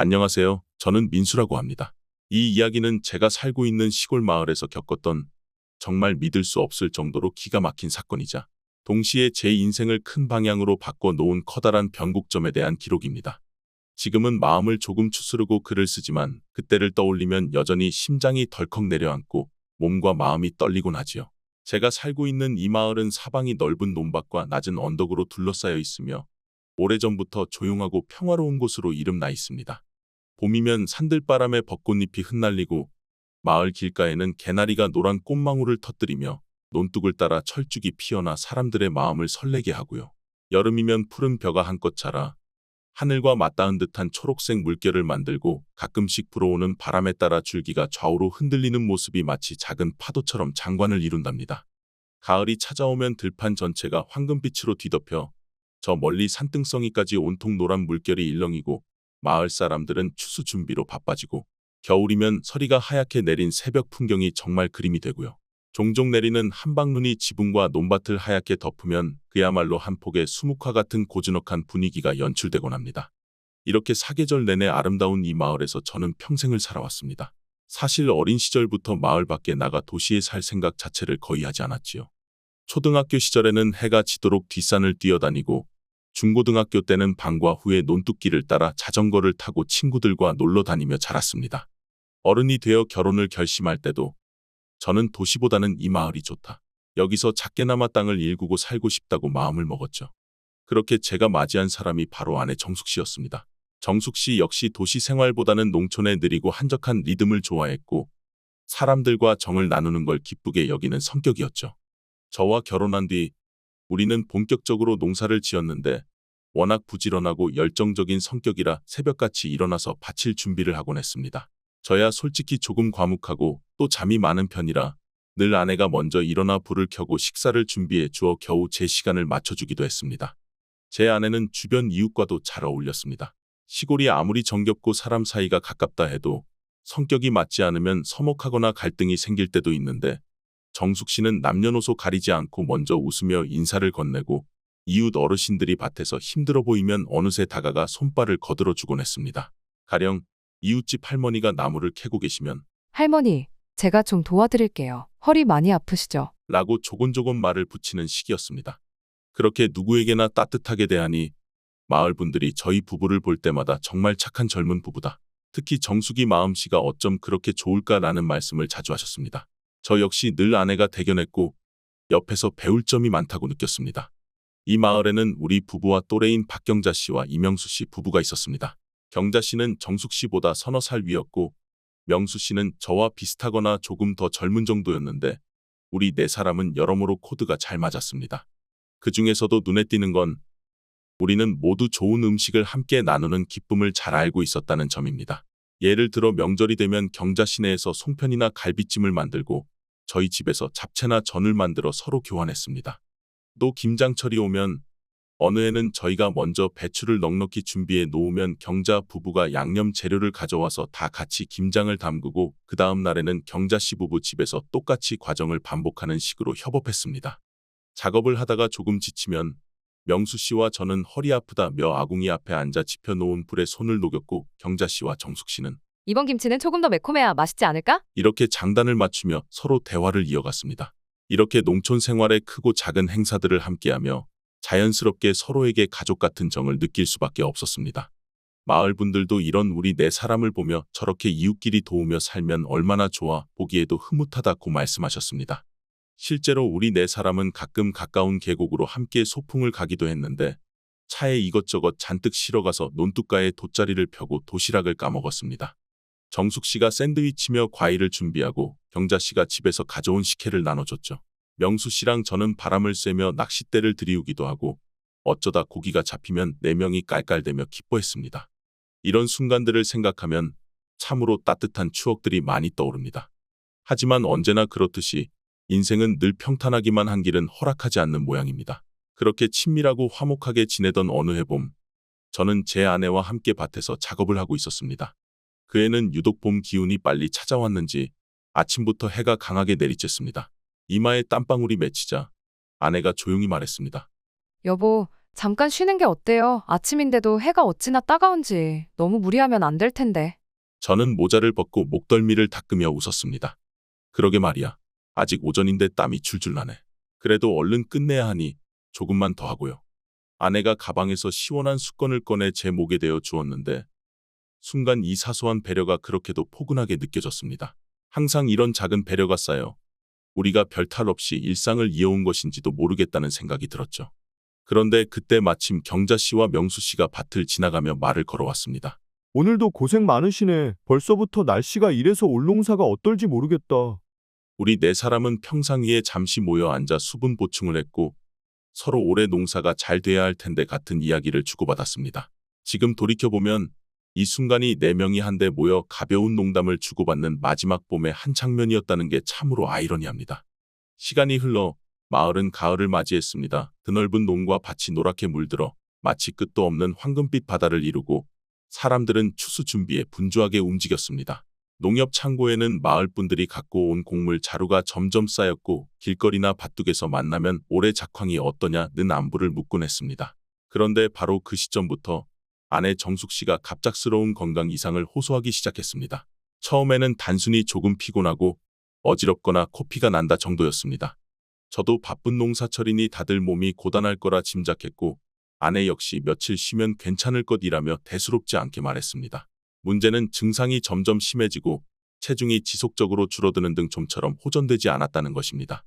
안녕하세요. 저는 민수라고 합니다. 이 이야기는 제가 살고 있는 시골 마을에서 겪었던 정말 믿을 수 없을 정도로 기가 막힌 사건이자 동시에 제 인생을 큰 방향으로 바꿔 놓은 커다란 변곡점에 대한 기록입니다. 지금은 마음을 조금 추스르고 글을 쓰지만 그때를 떠올리면 여전히 심장이 덜컥 내려앉고 몸과 마음이 떨리곤 하지요. 제가 살고 있는 이 마을은 사방이 넓은 논밭과 낮은 언덕으로 둘러싸여 있으며 오래전부터 조용하고 평화로운 곳으로 이름나 있습니다. 봄이면 산들바람에 벚꽃잎이 흩날리고 마을 길가에는 개나리가 노란 꽃망울을 터뜨리며 논둑을 따라 철쭉이 피어나 사람들의 마음을 설레게 하고요. 여름이면 푸른 벼가 한껏 자라 하늘과 맞닿은 듯한 초록색 물결을 만들고 가끔씩 불어오는 바람에 따라 줄기가 좌우로 흔들리는 모습이 마치 작은 파도처럼 장관을 이룬답니다. 가을이 찾아오면 들판 전체가 황금빛으로 뒤덮여 저 멀리 산등성이까지 온통 노란 물결이 일렁이고 마을 사람들은 추수 준비로 바빠지고 겨울이면 서리가 하얗게 내린 새벽 풍경이 정말 그림이 되고요. 종종 내리는 한방눈이 지붕과 논밭을 하얗게 덮으면 그야말로 한 폭의 수묵화 같은 고즈넉한 분위기가 연출되곤 합니다. 이렇게 사계절 내내 아름다운 이 마을에서 저는 평생을 살아왔습니다. 사실 어린 시절부터 마을 밖에 나가 도시에 살 생각 자체를 거의 하지 않았지요. 초등학교 시절에는 해가 지도록 뒷산을 뛰어다니고 중고등학교 때는 방과 후에 논뚝길을 따라 자전거를 타고 친구들과 놀러 다니며 자랐습니다. 어른이 되어 결혼을 결심할 때도 저는 도시보다는 이 마을이 좋다. 여기서 작게나마 땅을 일구고 살고 싶다고 마음을 먹었죠. 그렇게 제가 맞이한 사람이 바로 아내 정숙 씨였습니다. 정숙 씨 역시 도시 생활보다는 농촌의 느리고 한적한 리듬을 좋아했고 사람들과 정을 나누는 걸 기쁘게 여기는 성격이었죠. 저와 결혼한 뒤 우리는 본격적으로 농사를 지었는데 워낙 부지런하고 열정적인 성격이라 새벽같이 일어나서 바칠 준비를 하곤 했습니다. 저야 솔직히 조금 과묵하고 또 잠이 많은 편이라 늘 아내가 먼저 일어나 불을 켜고 식사를 준비해 주어 겨우 제 시간을 맞춰주기도 했습니다. 제 아내는 주변 이웃과도 잘 어울렸습니다. 시골이 아무리 정겹고 사람 사이가 가깝다 해도 성격이 맞지 않으면 서먹하거나 갈등이 생길 때도 있는데 정숙 씨는 남녀노소 가리지 않고 먼저 웃으며 인사를 건네고 이웃 어르신들이 밭에서 힘들어 보이면 어느새 다가가 손발을 거들어 주곤 했습니다. 가령 이웃집 할머니가 나무를 캐고 계시면 할머니, 제가 좀 도와드릴게요. 허리 많이 아프시죠? 라고 조곤조곤 말을 붙이는 시기였습니다. 그렇게 누구에게나 따뜻하게 대하니 마을 분들이 저희 부부를 볼 때마다 정말 착한 젊은 부부다. 특히 정숙이 마음씨가 어쩜 그렇게 좋을까라는 말씀을 자주 하셨습니다. 저 역시 늘 아내가 대견했고 옆에서 배울 점이 많다고 느꼈습니다. 이 마을에는 우리 부부와 또래인 박경자 씨와 이명수 씨 부부가 있었습니다. 경자 씨는 정숙 씨보다 서너 살 위였고 명수 씨는 저와 비슷하거나 조금 더 젊은 정도였는데 우리 네 사람은 여러모로 코드가 잘 맞았습니다. 그 중에서도 눈에 띄는 건 우리는 모두 좋은 음식을 함께 나누는 기쁨을 잘 알고 있었다는 점입니다. 예를 들어 명절이 되면 경자 시내에서 송편이나 갈비찜을 만들고 저희 집에서 잡채나 전을 만들어 서로 교환했습니다. 또 김장철이 오면 어느 해는 저희가 먼저 배추를 넉넉히 준비해 놓으면 경자 부부가 양념 재료를 가져와서 다 같이 김장을 담그고 그 다음 날에는 경자 씨 부부 집에서 똑같이 과정을 반복하는 식으로 협업했습니다. 작업을 하다가 조금 지치면 명수 씨와 저는 허리 아프다며 아궁이 앞에 앉아 지펴놓은 불에 손을 녹였고 경자 씨와 정숙 씨는 이번 김치는 조금 더 매콤해야 맛있지 않을까? 이렇게 장단을 맞추며 서로 대화를 이어갔습니다. 이렇게 농촌 생활의 크고 작은 행사들을 함께하며 자연스럽게 서로에게 가족 같은 정을 느낄 수밖에 없었습니다. 마을 분들도 이런 우리 네 사람을 보며 저렇게 이웃끼리 도우며 살면 얼마나 좋아 보기에도 흐뭇하다고 말씀하셨습니다. 실제로 우리 네 사람은 가끔 가까운 계곡으로 함께 소풍을 가기도 했는데 차에 이것저것 잔뜩 실어가서 논둑가에 돗자리를 펴고 도시락을 까먹었습니다. 정숙 씨가 샌드위치며 과일을 준비하고 경자 씨가 집에서 가져온 식혜를 나눠줬죠. 명수 씨랑 저는 바람을 쐬며 낚싯대를 들이우기도 하고 어쩌다 고기가 잡히면 네 명이 깔깔대며 기뻐했습니다. 이런 순간들을 생각하면 참으로 따뜻한 추억들이 많이 떠오릅니다. 하지만 언제나 그렇듯이 인생은 늘 평탄하기만 한 길은 허락하지 않는 모양입니다. 그렇게 친밀하고 화목하게 지내던 어느 해봄, 저는 제 아내와 함께 밭에서 작업을 하고 있었습니다. 그 해는 유독 봄 기운이 빨리 찾아왔는지 아침부터 해가 강하게 내리쬐습니다. 이마에 땀방울이 맺히자 아내가 조용히 말했습니다. 여보, 잠깐 쉬는 게 어때요? 아침인데도 해가 어찌나 따가운지. 너무 무리하면 안 될 텐데. 저는 모자를 벗고 목덜미를 닦으며 웃었습니다. 그러게 말이야. 아직 오전인데 땀이 줄줄 나네. 그래도 얼른 끝내야 하니 조금만 더 하고요. 아내가 가방에서 시원한 수건을 꺼내 제 목에 대어 주었는데 순간 이 사소한 배려가 그렇게도 포근하게 느껴졌습니다. 항상 이런 작은 배려가 쌓여 우리가 별탈 없이 일상을 이어온 것인지도 모르겠다는 생각이 들었죠. 그런데 그때 마침 경자 씨와 명수 씨가 밭을 지나가며 말을 걸어왔습니다. 오늘도 고생 많으시네. 벌써부터 날씨가 이래서 올 농사가 어떨지 모르겠다. 우리 네 사람은 평상 위에 잠시 모여 앉아 수분 보충을 했고 서로 올해 농사가 잘 돼야 할 텐데 같은 이야기를 주고받았습니다. 지금 돌이켜보면 이 순간이 네 명이 한데 모여 가벼운 농담을 주고받는 마지막 봄의 한 장면이었다는 게 참으로 아이러니합니다. 시간이 흘러 마을은 가을을 맞이했습니다. 드넓은 농과 밭이 노랗게 물들어 마치 끝도 없는 황금빛 바다를 이루고 사람들은 추수 준비에 분주하게 움직였습니다. 농협 창고에는 마을 분들이 갖고 온 곡물 자루가 점점 쌓였고 길거리나 밭둑에서 만나면 올해 작황이 어떠냐는 안부를 묻곤 했습니다. 그런데 바로 그 시점부터 아내 정숙 씨가 갑작스러운 건강 이상을 호소하기 시작했습니다. 처음에는 단순히 조금 피곤하고 어지럽거나 코피가 난다 정도였습니다. 저도 바쁜 농사철이니 다들 몸이 고단할 거라 짐작했고 아내 역시 며칠 쉬면 괜찮을 것이라며 대수롭지 않게 말했습니다. 문제는 증상이 점점 심해지고 체중이 지속적으로 줄어드는 등 좀처럼 호전되지 않았다는 것입니다.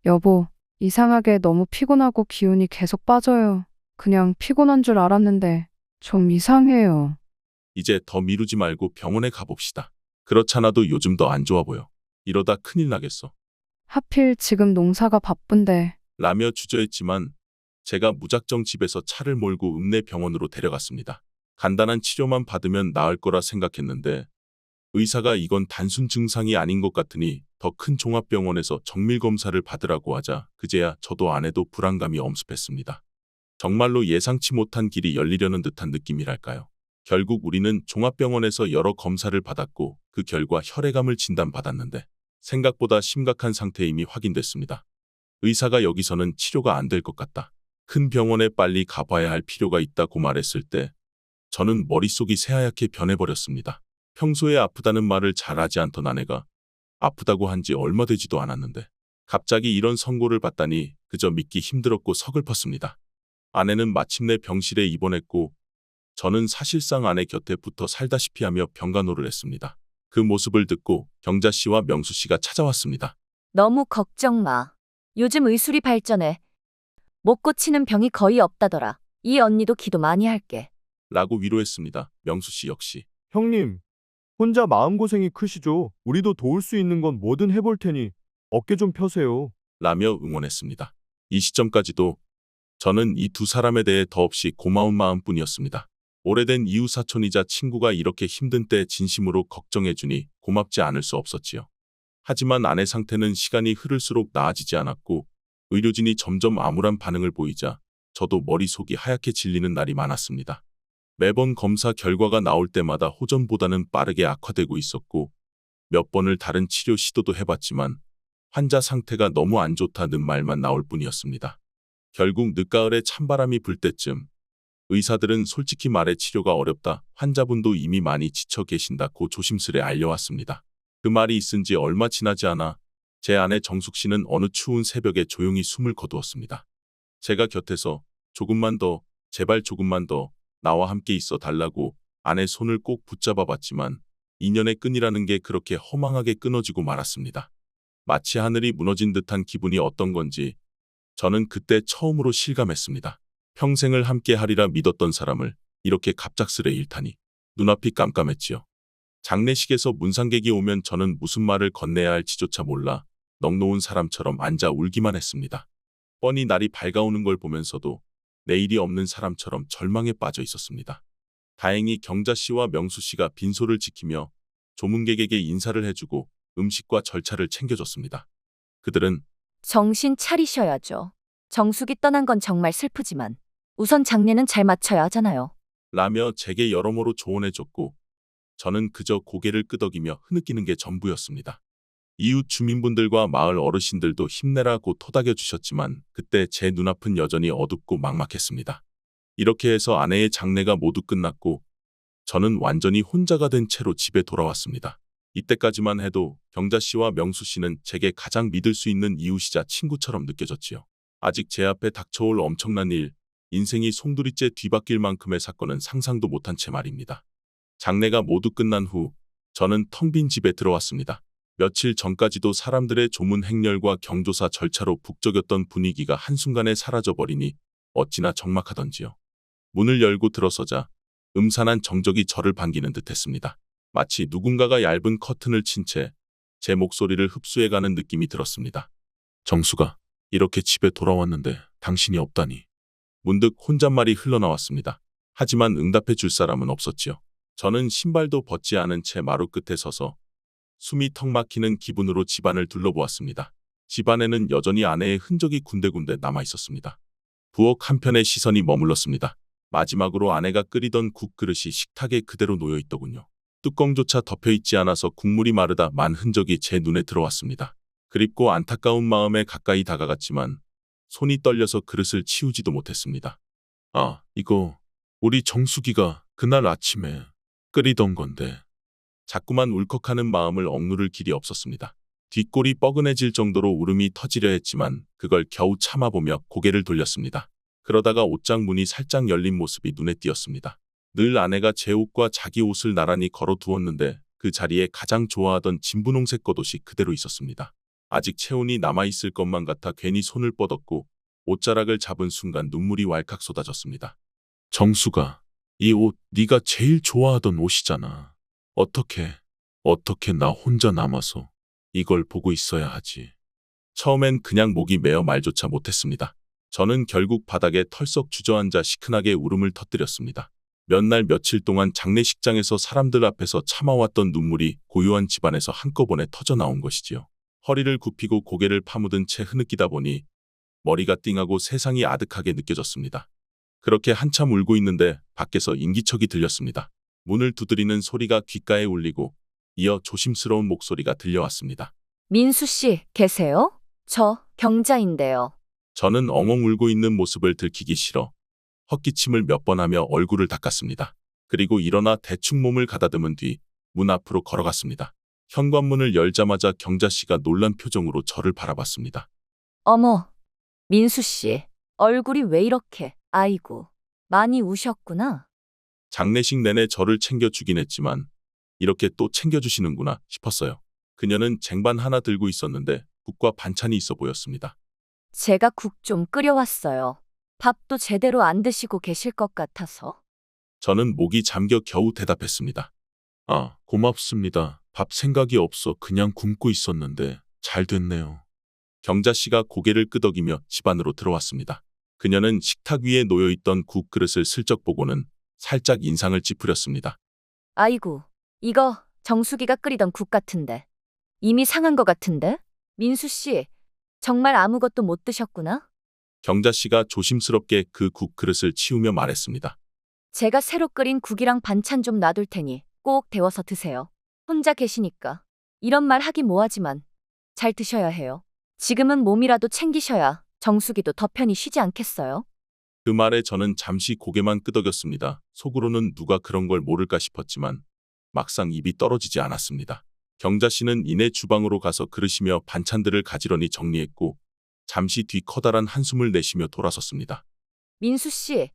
여보, 이상하게 너무 피곤하고 기운이 계속 빠져요. 그냥 피곤한 줄 알았는데 좀 이상해요. 이제 더 미루지 말고 병원에 가봅시다. 그렇잖아도 요즘 더 안 좋아 보여. 이러다 큰일 나겠어. 하필 지금 농사가 바쁜데. 라며 주저했지만 제가 무작정 집에서 차를 몰고 읍내 병원으로 데려갔습니다. 간단한 치료만 받으면 나을 거라 생각했는데 의사가 이건 단순 증상이 아닌 것 같으니 더 큰 종합병원에서 정밀검사를 받으라고 하자 그제야 저도 아내도 불안감이 엄습했습니다. 정말로 예상치 못한 길이 열리려는 듯한 느낌이랄까요. 결국 우리는 종합병원에서 여러 검사를 받았고 그 결과 혈액암을 진단받았는데 생각보다 심각한 상태임이 확인됐습니다. 의사가 여기서는 치료가 안 될 것 같다. 큰 병원에 빨리 가봐야 할 필요가 있다고 말했을 때 저는 머릿속이 새하얗게 변해버렸습니다. 평소에 아프다는 말을 잘하지 않던 아내가 아프다고 한 지 얼마 되지도 않았는데 갑자기 이런 선고를 받다니 그저 믿기 힘들었고 서글펐습니다. 아내는 마침내 병실에 입원했고 저는 사실상 아내 곁에 붙어 살다시피 하며 병간호를 했습니다. 그 모습을 듣고 경자 씨와 명수 씨가 찾아왔습니다. 너무 걱정 마. 요즘 의술이 발전해. 못 고치는 병이 거의 없다더라. 이 언니도 기도 많이 할게. 라고 위로했습니다. 명수 씨 역시. 형님, 혼자 마음고생이 크시죠? 우리도 도울 수 있는 건 뭐든 해볼 테니 어깨 좀 펴세요. 라며 응원했습니다. 이 시점까지도 저는 이 두 사람에 대해 더없이 고마운 마음뿐이었습니다. 오래된 이웃사촌이자 친구가 이렇게 힘든 때 진심으로 걱정해주니 고맙지 않을 수 없었지요. 하지만 아내 상태는 시간이 흐를수록 나아지지 않았고 의료진이 점점 암울한 반응을 보이자 저도 머릿속이 하얗게 질리는 날이 많았습니다. 매번 검사 결과가 나올 때마다 호전보다는 빠르게 악화되고 있었고 몇 번을 다른 치료 시도도 해봤지만 환자 상태가 너무 안 좋다는 말만 나올 뿐이었습니다. 결국 늦가을에 찬바람이 불 때쯤 의사들은 솔직히 말해 치료가 어렵다, 환자분도 이미 많이 지쳐 계신다고 조심스레 알려왔습니다. 그 말이 있은 지 얼마 지나지 않아 제 아내 정숙 씨는 어느 추운 새벽에 조용히 숨을 거두었습니다. 제가 곁에서 조금만 더, 제발 조금만 더 나와 함께 있어 달라고 아내 손을 꼭 붙잡아 봤지만 인연의 끈이라는 게 그렇게 허망하게 끊어지고 말았습니다. 마치 하늘이 무너진 듯한 기분이 어떤 건지 저는 그때 처음으로 실감했습니다. 평생을 함께 하리라 믿었던 사람을 이렇게 갑작스레 잃다니 눈앞이 깜깜했지요. 장례식에서 문상객이 오면 저는 무슨 말을 건네야 할지조차 몰라 넋놓은 사람처럼 앉아 울기만 했습니다. 뻔히 날이 밝아오는 걸 보면서도 내일이 없는 사람처럼 절망에 빠져 있었습니다. 다행히 경자 씨와 명수 씨가 빈소를 지키며 조문객에게 인사를 해주고 음식과 절차를 챙겨줬습니다. 그들은 정신 차리셔야죠. 정숙이 떠난 건 정말 슬프지만 우선 장례는 잘 마쳐야 하잖아요. 라며 제게 여러모로 조언해줬고 저는 그저 고개를 끄덕이며 흐느끼는 게 전부였습니다. 이웃 주민분들과 마을 어르신들도 힘내라고 토닥여 주셨지만 그때 제 눈앞은 여전히 어둡고 막막했습니다. 이렇게 해서 아내의 장례가 모두 끝났고 저는 완전히 혼자가 된 채로 집에 돌아왔습니다. 이때까지만 해도 경자 씨와 명수 씨는 제게 가장 믿을 수 있는 이웃이자 친구처럼 느껴졌지요. 아직 제 앞에 닥쳐올 엄청난 일, 인생이 송두리째 뒤바뀔 만큼의 사건은 상상도 못한 채 말입니다. 장례가 모두 끝난 후 저는 텅 빈 집에 들어왔습니다. 며칠 전까지도 사람들의 조문 행렬과 경조사 절차로 북적였던 분위기가 한순간에 사라져버리니 어찌나 적막하던지요. 문을 열고 들어서자 음산한 정적이 저를 반기는 듯했습니다. 마치 누군가가 얇은 커튼을 친 채 제 목소리를 흡수해가는 느낌이 들었습니다. 정수가 이렇게 집에 돌아왔는데 당신이 없다니. 문득 혼잣말이 흘러나왔습니다. 하지만 응답해 줄 사람은 없었지요. 저는 신발도 벗지 않은 채 마루 끝에 서서 숨이 턱 막히는 기분으로 집안을 둘러보았습니다. 집안에는 여전히 아내의 흔적이 군데군데 남아 있었습니다. 부엌 한편에 시선이 머물렀습니다. 마지막으로 아내가 끓이던 국 그릇이 식탁에 그대로 놓여 있더군요. 뚜껑조차 덮여 있지 않아서 국물이 마르다 만 흔적이 제 눈에 들어왔습니다. 그립고 안타까운 마음에 가까이 다가갔지만 손이 떨려서 그릇을 치우지도 못했습니다. 아, 이거 우리 정수기가 그날 아침에 끓이던 건데. 자꾸만 울컥하는 마음을 억누를 길이 없었습니다. 뒷골이 뻐근해질 정도로 울음이 터지려 했지만 그걸 겨우 참아보며 고개를 돌렸습니다. 그러다가 옷장 문이 살짝 열린 모습이 눈에 띄었습니다. 늘 아내가 제 옷과 자기 옷을 나란히 걸어두었는데 그 자리에 가장 좋아하던 진분홍색 겉옷이 그대로 있었습니다. 아직 체온이 남아있을 것만 같아 괜히 손을 뻗었고 옷자락을 잡은 순간 눈물이 왈칵 쏟아졌습니다. 정수가, 이 옷 네가 제일 좋아하던 옷이잖아. 어떻게 나 혼자 남아서 이걸 보고 있어야 하지. 처음엔 그냥 목이 메어 말조차 못했습니다. 저는 결국 바닥에 털썩 주저앉아 시큰하게 울음을 터뜨렸습니다. 몇 날 며칠 동안 장례식장에서 사람들 앞에서 참아왔던 눈물이 고요한 집안에서 한꺼번에 터져나온 것이지요. 허리를 굽히고 고개를 파묻은 채 흐느끼다 보니 머리가 띵하고 세상이 아득하게 느껴졌습니다. 그렇게 한참 울고 있는데 밖에서 인기척이 들렸습니다. 문을 두드리는 소리가 귓가에 울리고 이어 조심스러운 목소리가 들려왔습니다. 민수 씨, 계세요? 저 경자인데요. 저는 엉엉 울고 있는 모습을 들키기 싫어 헛기침을 몇 번 하며 얼굴을 닦았습니다. 그리고 일어나 대충 몸을 가다듬은 뒤 문 앞으로 걸어갔습니다. 현관문을 열자마자 경자 씨가 놀란 표정으로 저를 바라봤습니다. 어머, 민수 씨, 얼굴이 왜 이렇게, 아이고, 많이 우셨구나. 장례식 내내 저를 챙겨주긴 했지만 이렇게 또 챙겨주시는구나 싶었어요. 그녀는 쟁반 하나 들고 있었는데 국과 반찬이 있어 보였습니다. 제가 국 좀 끓여왔어요. 밥도 제대로 안 드시고 계실 것 같아서. 저는 목이 잠겨 겨우 대답했습니다. 아, 고맙습니다. 밥 생각이 없어 그냥 굶고 있었는데 잘 됐네요. 경자 씨가 고개를 끄덕이며 집 안으로 들어왔습니다. 그녀는 식탁 위에 놓여있던 국 그릇을 슬쩍 보고는 살짝 인상을 찌푸렸습니다. 아이고, 이거 정수기가 끓이던 국 같은데. 이미 상한 것 같은데? 민수 씨, 정말 아무것도 못 드셨구나? 경자 씨가 조심스럽게 그 국 그릇을 치우며 말했습니다. 제가 새로 끓인 국이랑 반찬 좀 놔둘 테니 꼭 데워서 드세요. 혼자 계시니까. 이런 말 하기 뭐하지만 잘 드셔야 해요. 지금은 몸이라도 챙기셔야 정수기도 더 편히 쉬지 않겠어요? 그 말에 저는 잠시 고개만 끄덕였습니다. 속으로는 누가 그런 걸 모를까 싶었지만 막상 입이 떨어지지 않았습니다. 경자 씨는 이내 주방으로 가서 그릇이며 반찬들을 가지런히 정리했고 잠시 뒤 커다란 한숨을 내쉬며 돌아섰습니다. 민수 씨,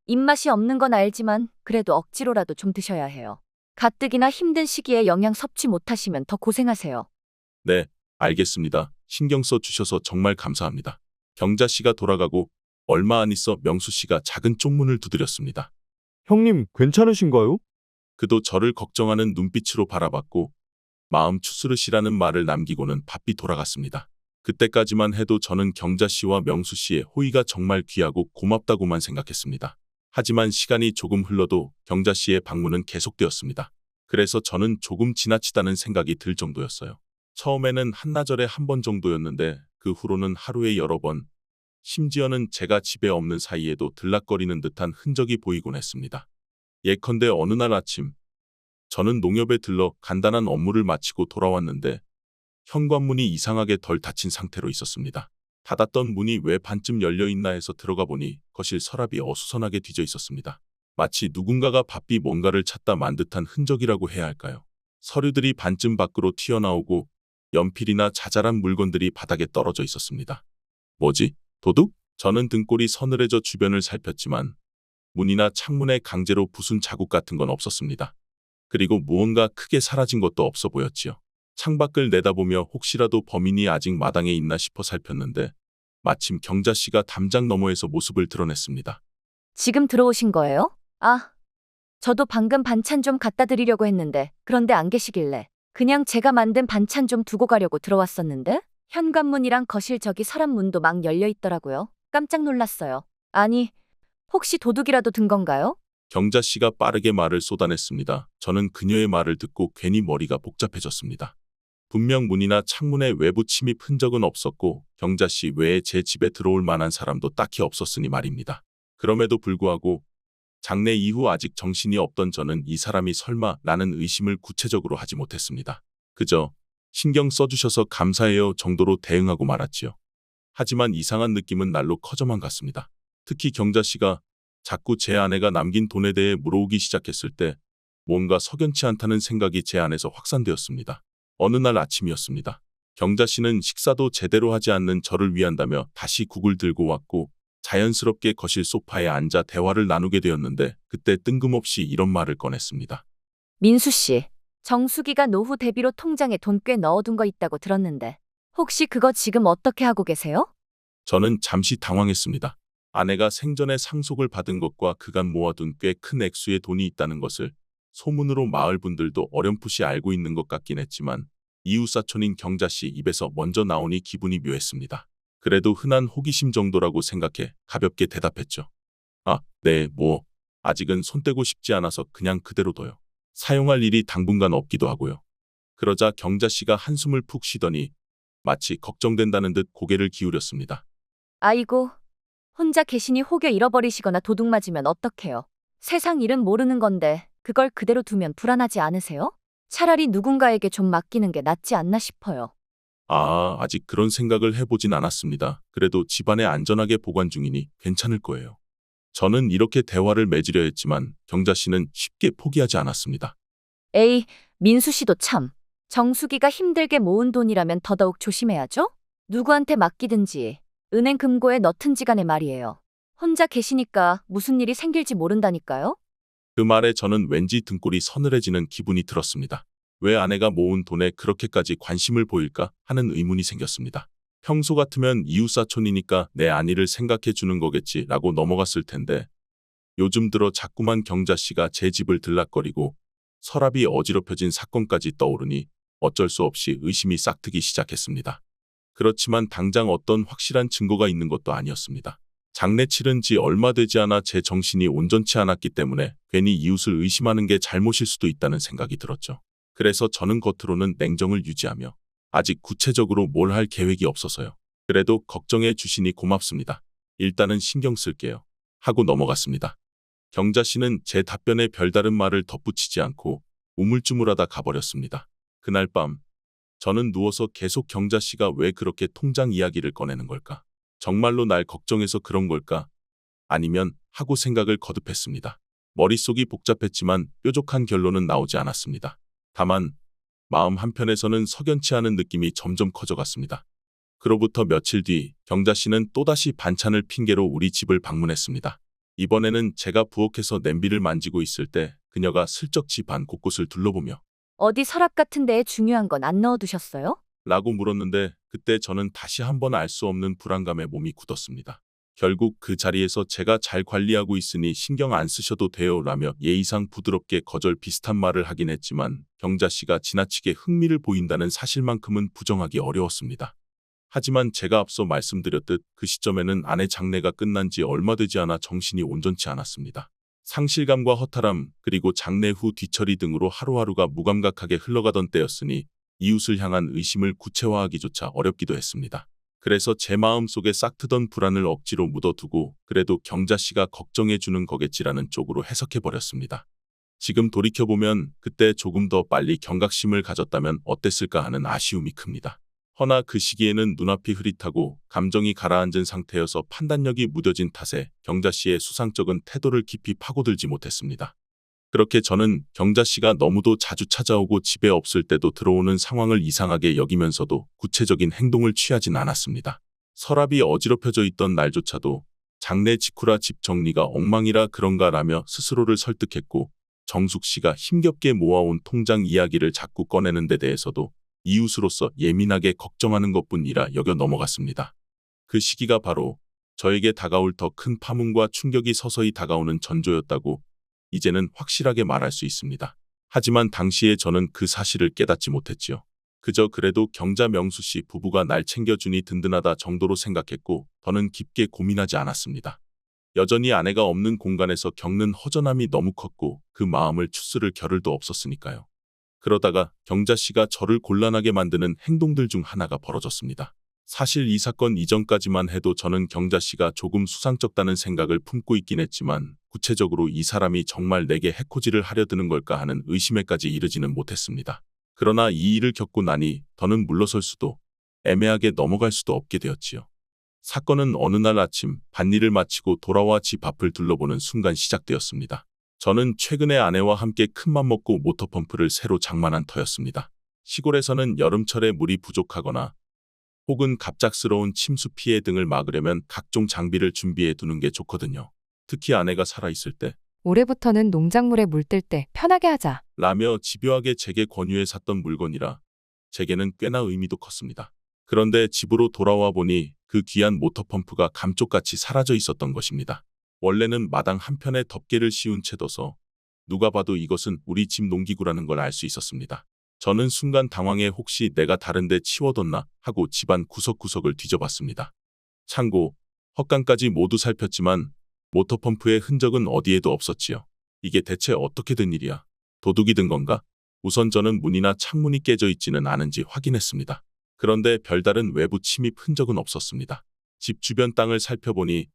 입맛이 없는 건 알지만 그래도 억지로라도 좀 드셔야 해요. 가뜩이나 힘든 시기에 영양 섭취 못하시면 더 고생하세요. 네, 알겠습니다. 신경 써 주셔서 정말 감사합니다. 경자 씨가 돌아가고 얼마 안 있어 명수 씨가 작은 쪽문을 두드렸습니다. 형님, 괜찮으신가요? 그도 저를 걱정하는 눈빛으로 바라봤고 마음 추스르시라는 말을 남기고는 바삐 돌아갔습니다. 그때까지만 해도 저는 경자 씨와 명수 씨의 호의가 정말 귀하고 고맙다고만 생각했습니다. 하지만 시간이 조금 흘러도 경자 씨의 방문은 계속되었습니다. 그래서 저는 조금 지나치다는 생각이 들 정도였어요. 처음에는 한나절에 한 번 정도였는데 그 후로는 하루에 여러 번, 심지어는 제가 집에 없는 사이에도 들락거리는 듯한 흔적이 보이곤 했습니다. 예컨대 어느 날 아침, 저는 농협에 들러 간단한 업무를 마치고 돌아왔는데 현관문이 이상하게 덜 닫힌 상태로 있었습니다. 닫았던 문이 왜 반쯤 열려 있나 해서 들어가 보니 거실 서랍이 어수선하게 뒤져 있었습니다. 마치 누군가가 바삐 뭔가를 찾다 만 듯한 흔적이라고 해야 할까요? 서류들이 반쯤 밖으로 튀어나오고 연필이나 자잘한 물건들이 바닥에 떨어져 있었습니다. 뭐지? 도둑? 저는 등골이 서늘해져 주변을 살폈지만 문이나 창문에 강제로 부순 자국 같은 건 없었습니다. 그리고 무언가 크게 사라진 것도 없어 보였지요. 창밖을 내다보며 혹시라도 범인이 아직 마당에 있나 싶어 살폈는데 마침 경자 씨가 담장 너머에서 모습을 드러냈습니다. 지금 들어오신 거예요? 아, 저도 방금 반찬 좀 갖다 드리려고 했는데 그런데 안 계시길래 그냥 제가 만든 반찬 좀 두고 가려고 들어왔었는데 현관문이랑 거실 저기 서랍문도 막 열려 있더라고요. 깜짝 놀랐어요. 아니, 혹시 도둑이라도 든 건가요? 경자 씨가 빠르게 말을 쏟아냈습니다. 저는 그녀의 말을 듣고 괜히 머리가 복잡해졌습니다. 분명 문이나 창문에 외부 침입 흔적은 없었고 경자 씨 외에 제 집에 들어올 만한 사람도 딱히 없었으니 말입니다. 그럼에도 불구하고 장례 이후 아직 정신이 없던 저는 이 사람이 설마 라는 의심을 구체적으로 하지 못했습니다. 그저 신경 써주셔서 감사해요 정도로 대응하고 말았지요. 하지만 이상한 느낌은 날로 커져만 갔습니다. 특히 경자 씨가 자꾸 제 아내가 남긴 돈에 대해 물어오기 시작했을 때 뭔가 석연치 않다는 생각이 제 안에서 확산되었습니다. 어느 날 아침이었습니다. 경자 씨는 식사도 제대로 하지 않는 저를 위한다며 다시 국을 들고 왔고 자연스럽게 거실 소파에 앉아 대화를 나누게 되었는데 그때 뜬금없이 이런 말을 꺼냈습니다. 민수 씨, 정수기가 노후 대비로 통장에 돈 꽤 넣어둔 거 있다고 들었는데 혹시 그거 지금 어떻게 하고 계세요? 저는 잠시 당황했습니다. 아내가 생전에 상속을 받은 것과 그간 모아둔 꽤 큰 액수의 돈이 있다는 것을 소문으로 마을 분들도 어렴풋이 알고 있는 것 같긴 했지만 이웃사촌인 경자 씨 입에서 먼저 나오니 기분이 묘했습니다. 그래도 흔한 호기심 정도라고 생각해 가볍게 대답했죠. 아, 네, 아직은 손 떼고 싶지 않아서 그냥 그대로 둬요. 사용할 일이 당분간 없기도 하고요. 그러자 경자 씨가 한숨을 푹 쉬더니 마치 걱정된다는 듯 고개를 기울였습니다. 아이고, 혼자 계시니 혹여 잃어버리시거나 도둑 맞으면 어떡해요? 세상 일은 모르는 건데 그걸 그대로 두면 불안하지 않으세요? 차라리 누군가에게 좀 맡기는 게 낫지 않나 싶어요. 아직 그런 생각을 해보진 않았습니다. 그래도 집안에 안전하게 보관 중이니 괜찮을 거예요. 저는 이렇게 대화를 맺으려 했지만 경자 씨는 쉽게 포기하지 않았습니다. 에이, 민수 씨도 참. 정수기가 힘들게 모은 돈이라면 더더욱 조심해야죠? 누구한테 맡기든지 은행 금고에 넣든지 간에 말이에요. 혼자 계시니까 무슨 일이 생길지 모른다니까요? 그 말에 저는 왠지 등골이 서늘해지는 기분이 들었습니다. 왜 아내가 모은 돈에 그렇게까지 관심을 보일까 하는 의문이 생겼습니다. 평소 같으면 이웃사촌이니까 내 안위를 생각해 주는 거겠지라고 넘어갔을 텐데 요즘 들어 자꾸만 경자 씨가 제 집을 들락거리고 서랍이 어지럽혀진 사건까지 떠오르니 어쩔 수 없이 의심이 싹트기 시작했습니다. 그렇지만 당장 어떤 확실한 증거가 있는 것도 아니었습니다. 장례 치른 지 얼마 되지 않아 제 정신이 온전치 않았기 때문에 괜히 이웃을 의심하는 게 잘못일 수도 있다는 생각이 들었죠. 그래서 저는 겉으로는 냉정을 유지하며 아직 구체적으로 뭘 할 계획이 없어서요. 그래도 걱정해 주시니 고맙습니다. 일단은 신경 쓸게요. 하고 넘어갔습니다. 경자 씨는 제 답변에 별다른 말을 덧붙이지 않고 우물쭈물하다 가버렸습니다. 그날 밤 저는 누워서 계속 경자 씨가 왜 그렇게 통장 이야기를 꺼내는 걸까? 정말로 날 걱정해서 그런 걸까? 아니면 하고 생각을 거듭했습니다. 머릿속이 복잡했지만 뾰족한 결론은 나오지 않았습니다. 다만 마음 한편에서는 석연치 않은 느낌이 점점 커져갔습니다. 그로부터 며칠 뒤 경자 씨는 또다시 반찬을 핑계로 우리 집을 방문했습니다. 이번에는 제가 부엌에서 냄비를 만지고 있을 때 그녀가 슬쩍 집 안 곳곳을 둘러보며 어디 서랍 같은 데에 중요한 건 안 넣어두셨어요? 라고 물었는데 그때 저는 다시 한번 알 수 없는 불안감에 몸이 굳었습니다. 결국 그 자리에서 제가 잘 관리하고 있으니 신경 안 쓰셔도 돼요 라며 예의상 부드럽게 거절 비슷한 말을 하긴 했지만 경자 씨가 지나치게 흥미를 보인다는 사실만큼은 부정하기 어려웠습니다. 하지만 제가 앞서 말씀드렸듯 그 시점에는 아내 장례가 끝난 지 얼마 되지 않아 정신이 온전치 않았습니다. 상실감과 허탈함 그리고 장례 후 뒤처리 등으로 하루하루가 무감각하게 흘러가던 때였으니 이웃을 향한 의심을 구체화하기조차 어렵기도 했습니다. 그래서 제 마음속에 싹트던 불안을 억지로 묻어두고 그래도 경자 씨가 걱정해 주는 거겠지라는 쪽으로 해석해버렸습니다. 지금 돌이켜보면 그때 조금 더 빨리 경각심을 가졌다면 어땠을까 하는 아쉬움이 큽니다. 허나 그 시기에는 눈앞이 흐릿하고 감정이 가라앉은 상태여서 판단력이 무뎌진 탓에 경자 씨의 수상쩍은 태도를 깊이 파고들지 못했습니다. 그렇게 저는 경자 씨가 너무도 자주 찾아오고 집에 없을 때도 들어오는 상황을 이상하게 여기면서도 구체적인 행동을 취하진 않았습니다. 서랍이 어지럽혀져 있던 날조차도 장례 직후라 집 정리가 엉망이라 그런가라며 스스로를 설득했고, 정숙 씨가 힘겹게 모아온 통장 이야기를 자꾸 꺼내는 데 대해서도 이웃으로서 예민하게 걱정하는 것뿐이라 여겨 넘어갔습니다. 그 시기가 바로 저에게 다가올 더 큰 파문과 충격이 서서히 다가오는 전조였다고 이제는 확실하게 말할 수 있습니다. 하지만 당시에 저는 그 사실을 깨닫지 못했지요. 그저 그래도 경자 명수 씨 부부가 날 챙겨주니 든든하다 정도로 생각했고 더는 깊게 고민하지 않았습니다. 여전히 아내가 없는 공간에서 겪는 허전함이 너무 컸고 그 마음을 추스를 겨를도 없었으니까요. 그러다가 경자 씨가 저를 곤란하게 만드는 행동들 중 하나가 벌어졌습니다. 사실 이 사건 이전까지만 해도 저는 경자 씨가 조금 수상쩍다는 생각을 품고 있긴 했지만 구체적으로 이 사람이 정말 내게 해코지를 하려 드는 걸까 하는 의심에까지 이르지는 못했습니다. 그러나 이 일을 겪고 나니 더는 물러설 수도 애매하게 넘어갈 수도 없게 되었지요. 사건은 어느 날 아침 밭일을 마치고 돌아와 집 앞을 둘러보는 순간 시작되었습니다. 저는 최근에 아내와 함께 큰맘 먹고 모터펌프를 새로 장만한 터였습니다. 시골에서는 여름철에 물이 부족하거나 혹은 갑작스러운 침수 피해 등을 막으려면 각종 장비를 준비해 두는 게 좋거든요. 특히 아내가 살아있을 때 올해부터는 농작물에 물 뜰 때 편하게 하자. 라며 집요하게 제게 권유해 샀던 물건이라 제게는 꽤나 의미도 컸습니다. 그런데 집으로 돌아와 보니 그 귀한 모터펌프가 감쪽같이 사라져 있었던 것입니다. 원래는 마당 한편에 덮개를 씌운 채 둬서 누가 봐도 이것은 우리 집 농기구라는 걸 알 수 있었습니다. 저는 순간 당황해 혹시 내가 다른 데 치워뒀나 하고 집안 구석구석을 뒤져봤습니다. 창고, 헛간까지 모두 살폈지만 모터펌프의 흔적은 어디에도 없었지요. 이게 대체 어떻게 된 일이야? 도둑이 든 건가? 우선 저는 문이나 창문이 깨져 있지는 않은지 확인했습니다. 그런데 별다른 외부 침입 흔적은 없었습니다. 집 주변 땅을 살펴보니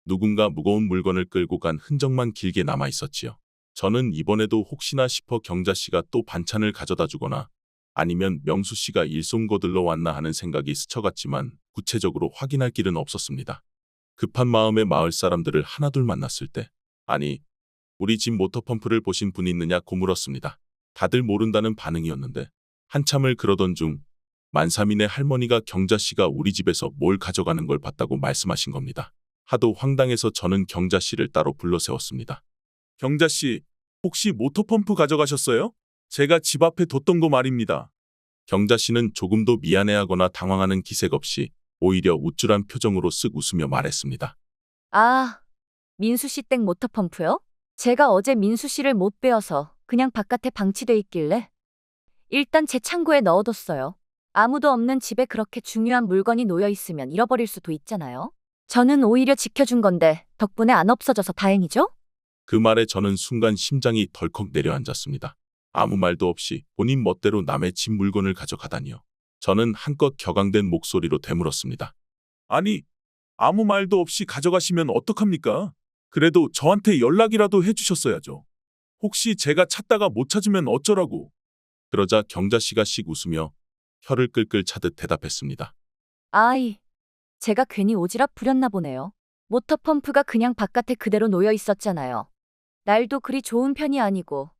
누군가 무거운 물건을 끌고 간 흔적만 길게 남아 있었지요. 저는 이번에도 혹시나 싶어 경자 씨가 또 반찬을 가져다 주거나 아니면 명수 씨가 일손 거들러 왔나 하는 생각이 스쳐갔지만 구체적으로 확인할 길은 없었습니다. 급한 마음에 마을 사람들을 하나둘 만났을 때, 아니, 우리 집 모터펌프를 보신 분이 있느냐고 물었습니다. 다들 모른다는 반응이었는데 한참을 그러던 중 만삼인의 할머니가 경자 씨가 우리 집에서 뭘 가져가는 걸 봤다고 말씀하신 겁니다. 하도 황당해서 저는 경자 씨를 따로 불러 세웠습니다. 경자 씨, 혹시 모터펌프 가져가셨어요? 제가 집 앞에 뒀던 거 말입니다. 경자 씨는 조금도 미안해하거나 당황하는 기색 없이 오히려 우쭐한 표정으로 쓱 웃으며 말했습니다. 아, 민수 씨 댁 모터펌프요? 제가 어제 민수 씨를 못 빼어서 그냥 바깥에 방치돼 있길래 일단 제 창고에 넣어뒀어요. 아무도 없는 집에 그렇게 중요한 물건이 놓여 있으면 잃어버릴 수도 있잖아요. 저는 오히려 지켜준 건데 덕분에 안 없어져서 다행이죠? 그 말에 저는 순간 심장이 덜컥 내려앉았습니다. 아무 말도 없이 본인 멋대로 남의 집 물건을 가져가다니요. 저는 한껏 격앙된 목소리로 되물었습니다. 아니, 아무 말도 없이 가져가시면 어떡합니까? 그래도 저한테 연락이라도 해주셨어야죠. 혹시 제가 찾다가 못 찾으면 어쩌라고. 그러자 경자 씨가 씩 웃으며 혀를 끌끌 차듯 대답했습니다. 아이, 제가 괜히 오지랖 부렸나 보네요. 모터펌프가 그냥 바깥에 그대로 놓여 있었잖아요. 날도 그리 좋은 편이 아니고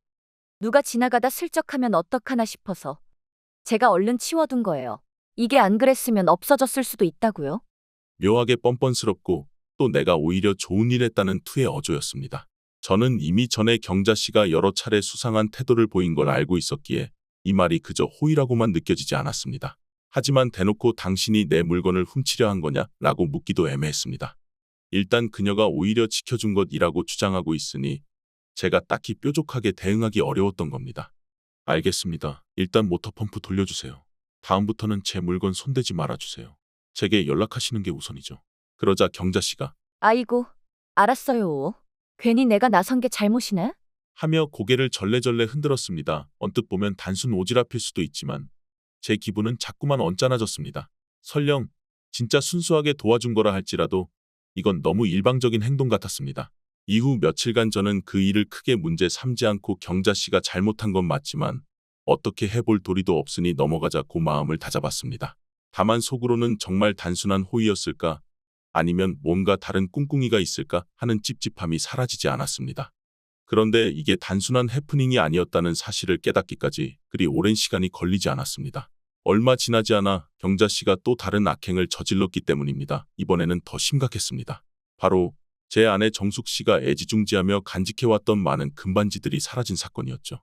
누가 지나가다 슬쩍하면 어떡하나 싶어서 제가 얼른 치워둔 거예요. 이게 안 그랬으면 없어졌을 수도 있다고요? 묘하게 뻔뻔스럽고 또 내가 오히려 좋은 일 했다는 투의 어조였습니다. 저는 이미 전에 경자 씨가 여러 차례 수상한 태도를 보인 걸 알고 있었기에 이 말이 그저 호의라고만 느껴지지 않았습니다. 하지만 대놓고 당신이 내 물건을 훔치려 한 거냐? 라고 묻기도 애매했습니다. 일단 그녀가 오히려 지켜준 것이라고 주장하고 있으니 제가 딱히 뾰족하게 대응하기 어려웠던 겁니다. 알겠습니다. 일단 모터펌프 돌려주세요. 다음부터는 제 물건 손대지 말아주세요. 제게 연락하시는 게 우선이죠. 그러자 경자 씨가 아이고, 알았어요. 괜히 내가 나선 게 잘못이네? 하며 고개를 절레절레 흔들었습니다. 언뜻 보면 단순 오지랖일 수도 있지만 제 기분은 자꾸만 언짢아졌습니다. 설령 진짜 순수하게 도와준 거라 할지라도 이건 너무 일방적인 행동 같았습니다. 이후 며칠간 저는 그 일을 크게 문제 삼지 않고 경자 씨가 잘못한 건 맞지만 어떻게 해볼 도리도 없으니 넘어가자고 마음을 다잡았습니다. 다만 속으로는 정말 단순한 호의였을까? 아니면 뭔가 다른 꿍꿍이가 있을까 하는 찝찝함이 사라지지 않았습니다. 그런데 이게 단순한 해프닝이 아니었다는 사실을 깨닫기까지 그리 오랜 시간이 걸리지 않았습니다. 얼마 지나지 않아 경자 씨가 또 다른 악행을 저질렀기 때문입니다. 이번에는 더 심각했습니다. 바로 제 아내 정숙 씨가 애지중지하며 간직해왔던 많은 금반지들이 사라진 사건이었죠.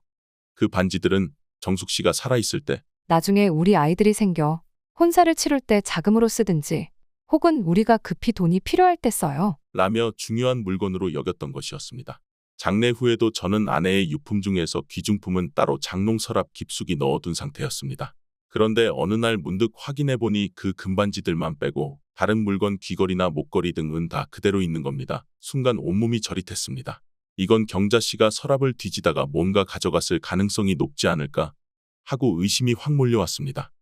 그 반지들은 정숙 씨가 살아있을 때 나중에 우리 아이들이 생겨 혼사를 치룰 때 자금으로 쓰든지 혹은 우리가 급히 돈이 필요할 때 써요. 라며 중요한 물건으로 여겼던 것이었습니다. 장례 후에도 저는 아내의 유품 중에서 귀중품은 따로 장롱 서랍 깊숙이 넣어둔 상태였습니다. 그런데 어느 날 문득 확인해보니 그 금반지들만 빼고 다른 물건 귀걸이나 목걸이 등은 다 그대로 있는 겁니다. 순간 온몸이 저릿했습니다. 이건 경자 씨가 서랍을 뒤지다가 뭔가 가져갔을 가능성이 높지 않을까 하고 의심이 확 몰려왔습니다.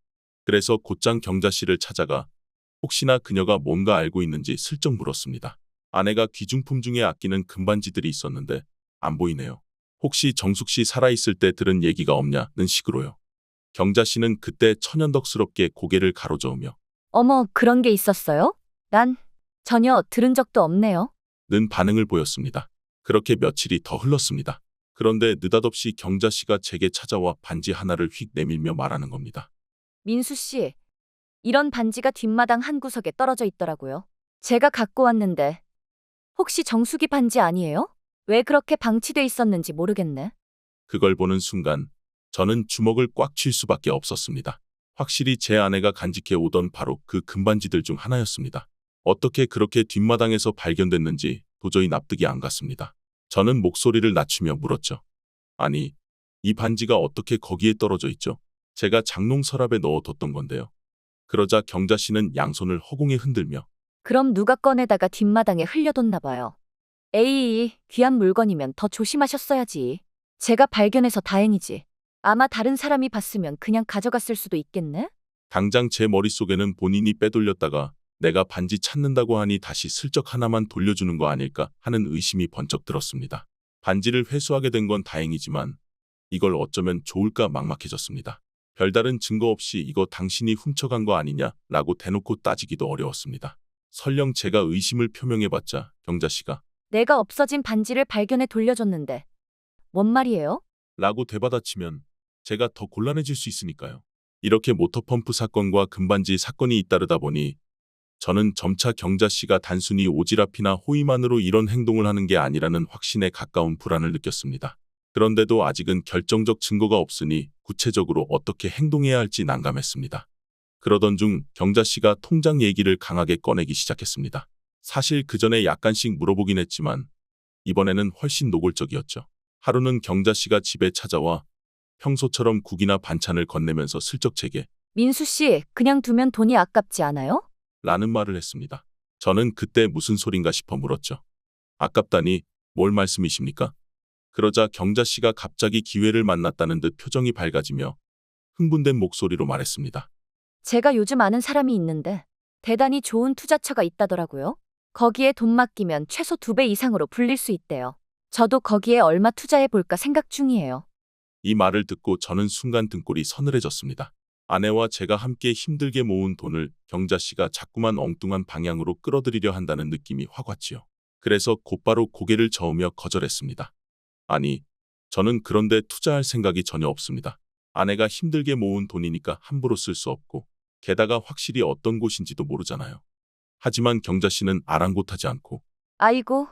그래서 곧장 경자 씨를 찾아가 혹시나 그녀가 뭔가 알고 있는지 슬쩍 물었습니다. 아내가 귀중품 중에 아끼는 금반지들이 있었는데 안 보이네요. 혹시 정숙 씨 살아있을 때 들은 얘기가 없냐는 식으로요. 경자 씨는 그때 천연덕스럽게 고개를 가로저으며 어머, 그런 게 있었어요? 난 전혀 들은 적도 없네요. 는 반응을 보였습니다. 그렇게 며칠이 더 흘렀습니다. 그런데 느닷없이 경자 씨가 제게 찾아와 반지 하나를 휙 내밀며 말하는 겁니다. 민수 씨, 이런 반지가 뒷마당 한 구석에 떨어져 있더라고요. 제가 갖고 왔는데 혹시 정수기 반지 아니에요? 왜 그렇게 방치돼 있었는지 모르겠네. 그걸 보는 순간 저는 주먹을 꽉 쥘 수밖에 없었습니다. 확실히 제 아내가 간직해 오던 바로 그 금반지들 중 하나였습니다. 어떻게 그렇게 뒷마당에서 발견됐는지 도저히 납득이 안 갔습니다. 저는 목소리를 낮추며 물었죠. 아니, 이 반지가 어떻게 거기에 떨어져 있죠? 제가 장롱 서랍에 넣어뒀던 건데요. 그러자 경자 씨는 양손을 허공에 흔들며 그럼 누가 꺼내다가 뒷마당에 흘려뒀나 봐요. 에이, 귀한 물건이면 더 조심하셨어야지. 제가 발견해서 다행이지. 아마 다른 사람이 봤으면 그냥 가져갔을 수도 있겠네? 당장 제 머릿속에는 본인이 빼돌렸다가 내가 반지 찾는다고 하니 다시 슬쩍 하나만 돌려주는 거 아닐까 하는 의심이 번쩍 들었습니다. 반지를 회수하게 된 건 다행이지만 이걸 어쩌면 좋을까 막막해졌습니다. 별다른 증거 없이 이거 당신이 훔쳐간 거 아니냐라고 대놓고 따지기도 어려웠습니다. 설령 제가 의심을 표명해봤자 경자 씨가 내가 없어진 반지를 발견해 돌려줬는데. 뭔 말이에요? 라고 되받아치면 제가 더 곤란해질 수 있으니까요. 이렇게 모터펌프 사건과 금반지 사건이 잇따르다 보니 저는 점차 경자 씨가 단순히 오지랖이나 호의만으로 이런 행동을 하는 게 아니라는 확신에 가까운 불안을 느꼈습니다. 그런데도 아직은 결정적 증거가 없으니 구체적으로 어떻게 행동해야 할지 난감했습니다. 그러던 중 경자 씨가 통장 얘기를 강하게 꺼내기 시작했습니다. 사실 그 전에 약간씩 물어보긴 했지만 이번에는 훨씬 노골적이었죠. 하루는 경자 씨가 집에 찾아와 평소처럼 국이나 반찬을 건네면서 슬쩍 제게 민수 씨, 그냥 두면 돈이 아깝지 않아요? 라는 말을 했습니다. 저는 그때 무슨 소린가 싶어 물었죠. 아깝다니 뭘 말씀이십니까? 그러자 경자 씨가 갑자기 기회를 만났다는 듯 표정이 밝아지며 흥분된 목소리로 말했습니다. 제가 요즘 아는 사람이 있는데 대단히 좋은 투자처가 있다더라고요. 거기에 돈 맡기면 최소 2배 이상으로 불릴 수 있대요. 저도 거기에 얼마 투자해 볼까 생각 중이에요. 이 말을 듣고 저는 순간 등골이 서늘해졌습니다. 아내와 제가 함께 힘들게 모은 돈을 경자 씨가 자꾸만 엉뚱한 방향으로 끌어들이려 한다는 느낌이 확 왔지요. 그래서 곧바로 고개를 저으며 거절했습니다. 아니, 저는 그런데 투자할 생각이 전혀 없습니다. 아내가 힘들게 모은 돈이니까 함부로 쓸 수 없고 게다가 확실히 어떤 곳인지도 모르잖아요. 하지만 경자 씨는 아랑곳하지 않고 아이고,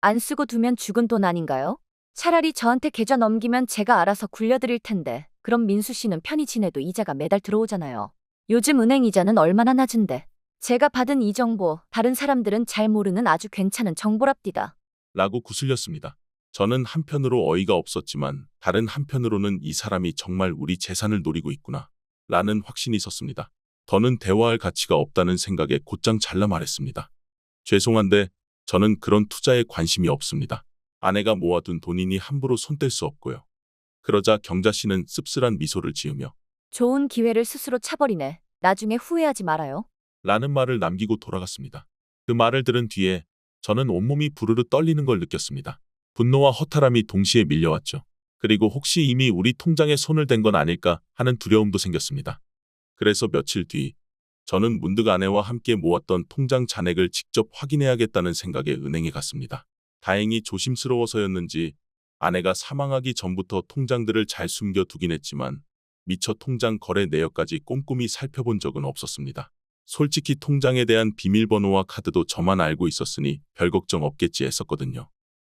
안 쓰고 두면 죽은 돈 아닌가요? 차라리 저한테 계좌 넘기면 제가 알아서 굴려드릴 텐데 그럼 민수 씨는 편히 지내도 이자가 매달 들어오잖아요. 요즘 은행 이자는 얼마나 낮은데. 제가 받은 이 정보 다른 사람들은 잘 모르는 아주 괜찮은 정보랍디다. 라고 구슬렸습니다. 저는 한편으로 어이가 없었지만 다른 한편으로는 이 사람이 정말 우리 재산을 노리고 있구나 라는 확신이 섰습니다. 더는 대화할 가치가 없다는 생각에 곧장 잘라 말했습니다. 죄송한데 저는 그런 투자에 관심이 없습니다. 아내가 모아둔 돈이니 함부로 손 뗄 수 없고요. 그러자 경자 씨는 씁쓸한 미소를 지으며 좋은 기회를 스스로 차버리네. 나중에 후회하지 말아요. 라는 말을 남기고 돌아갔습니다. 그 말을 들은 뒤에 저는 온몸이 부르르 떨리는 걸 느꼈습니다. 분노와 허탈함이 동시에 밀려왔죠. 그리고 혹시 이미 우리 통장에 손을 댄 건 아닐까 하는 두려움도 생겼습니다. 그래서 며칠 뒤 저는 문득 아내와 함께 모았던 통장 잔액을 직접 확인해야겠다는 생각에 은행에 갔습니다. 다행히 조심스러워서였는지 아내가 사망하기 전부터 통장들을 잘 숨겨두긴 했지만 미처 통장 거래 내역까지 꼼꼼히 살펴본 적은 없었습니다. 솔직히 통장에 대한 비밀번호와 카드도 저만 알고 있었으니 별 걱정 없겠지 했었거든요.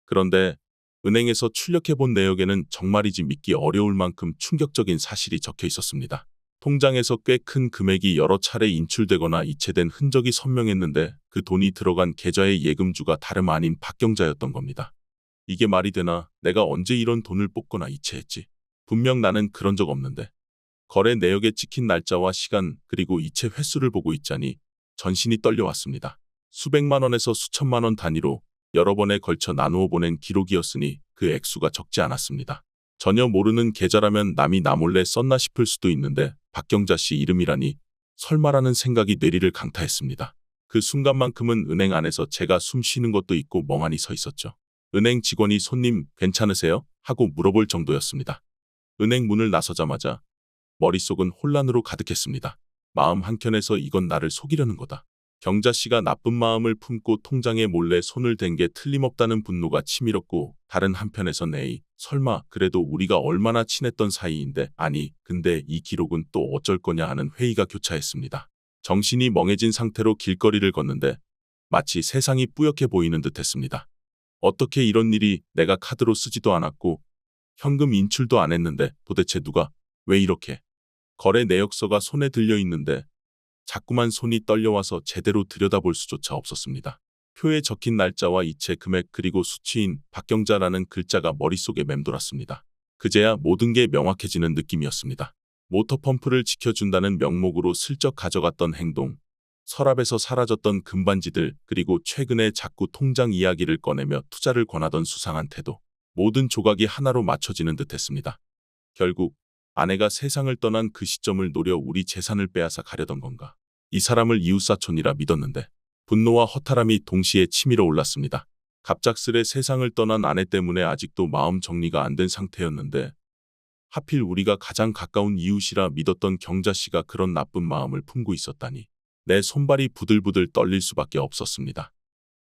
그런데 은행에서 출력해본 내역에는 정말이지 믿기 어려울 만큼 충격적인 사실이 적혀 있었습니다. 통장에서 꽤 큰 금액이 여러 차례 인출되거나 이체된 흔적이 선명했는데 그 돈이 들어간 계좌의 예금주가 다름 아닌 박경자였던 겁니다. 이게 말이 되나? 내가 언제 이런 돈을 뽑거나 이체했지? 분명 나는 그런 적 없는데. 거래 내역에 찍힌 날짜와 시간 그리고 이체 횟수를 보고 있자니 전신이 떨려왔습니다. 수백만 원에서 수천만 원 단위로 여러 번에 걸쳐 나누어 보낸 기록이었으니 그 액수가 적지 않았습니다. 전혀 모르는 계좌라면 남이 나 몰래 썼나 싶을 수도 있는데 박경자 씨 이름이라니 설마라는 생각이 뇌리를 강타했습니다. 그 순간만큼은 은행 안에서 제가 숨 쉬는 것도 있고 멍하니 서 있었죠. 은행 직원이 손님 괜찮으세요? 하고 물어볼 정도였습니다. 은행 문을 나서자마자 머릿속은 혼란으로 가득했습니다. 마음 한켠에서 이건 나를 속이려는 거다. 경자 씨가 나쁜 마음을 품고 통장에 몰래 손을 댄 게 틀림없다는 분노가 치밀었고 다른 한편에선 에이 설마 그래도 우리가 얼마나 친했던 사이인데 아니 근데 이 기록은 또 어쩔 거냐 하는 회의가 교차했습니다. 정신이 멍해진 상태로 길거리를 걷는데 마치 세상이 뿌옇게 보이는 듯했습니다. 어떻게 이런 일이 내가 카드로 쓰지도 않았고 현금 인출도 안 했는데 도대체 누가 왜 이렇게 거래 내역서가 손에 들려 있는데 자꾸만 손이 떨려와서 제대로 들여다볼 수조차 없었습니다. 표에 적힌 날짜와 이체 금액 그리고 수취인 박경자라는 글자가 머릿속에 맴돌았습니다. 그제야 모든 게 명확해지는 느낌이었습니다. 모터펌프를 지켜준다는 명목으로 슬쩍 가져갔던 행동, 서랍에서 사라졌던 금반지들 그리고 최근에 자꾸 통장 이야기를 꺼내며 투자를 권하던 수상한 태도. 모든 조각이 하나로 맞춰지는 듯했습니다. 결국 아내가 세상을 떠난 그 시점을 노려 우리 재산을 빼앗아 가려던 건가. 이 사람을 이웃사촌이라 믿었는데 분노와 허탈함이 동시에 치밀어 올랐습니다. 갑작스레 세상을 떠난 아내 때문에 아직도 마음 정리가 안 된 상태였는데 하필 우리가 가장 가까운 이웃이라 믿었던 경자 씨가 그런 나쁜 마음을 품고 있었다니 내 손발이 부들부들 떨릴 수밖에 없었습니다.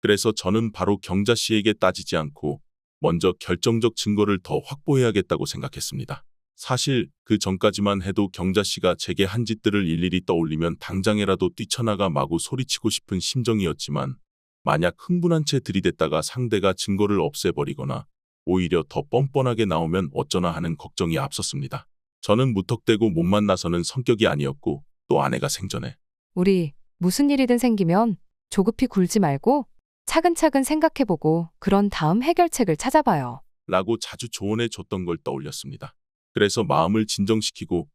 그래서 저는 바로 경자 씨에게 따지지 않고 먼저 결정적 증거를 더 확보해야겠다고 생각했습니다. 사실 그 전까지만 해도 경자 씨가 제게 한 짓들을 일일이 떠올리면 당장에라도 뛰쳐나가 마구 소리치고 싶은 심정이었지만 만약 흥분한 채 들이댔다가 상대가 증거를 없애버리거나 오히려 더 뻔뻔하게 나오면 어쩌나 하는 걱정이 앞섰습니다. 저는 무턱대고 못만 나서는 성격이 아니었고 또 아내가 생전에 우리 무슨 일이든 생기면 조급히 굴지 말고 차근차근 생각해보고 그런 다음 해결책을 찾아봐요. 라고 자주 조언해 줬던 걸 떠올렸습니다. 그래서 마음을 진정시키고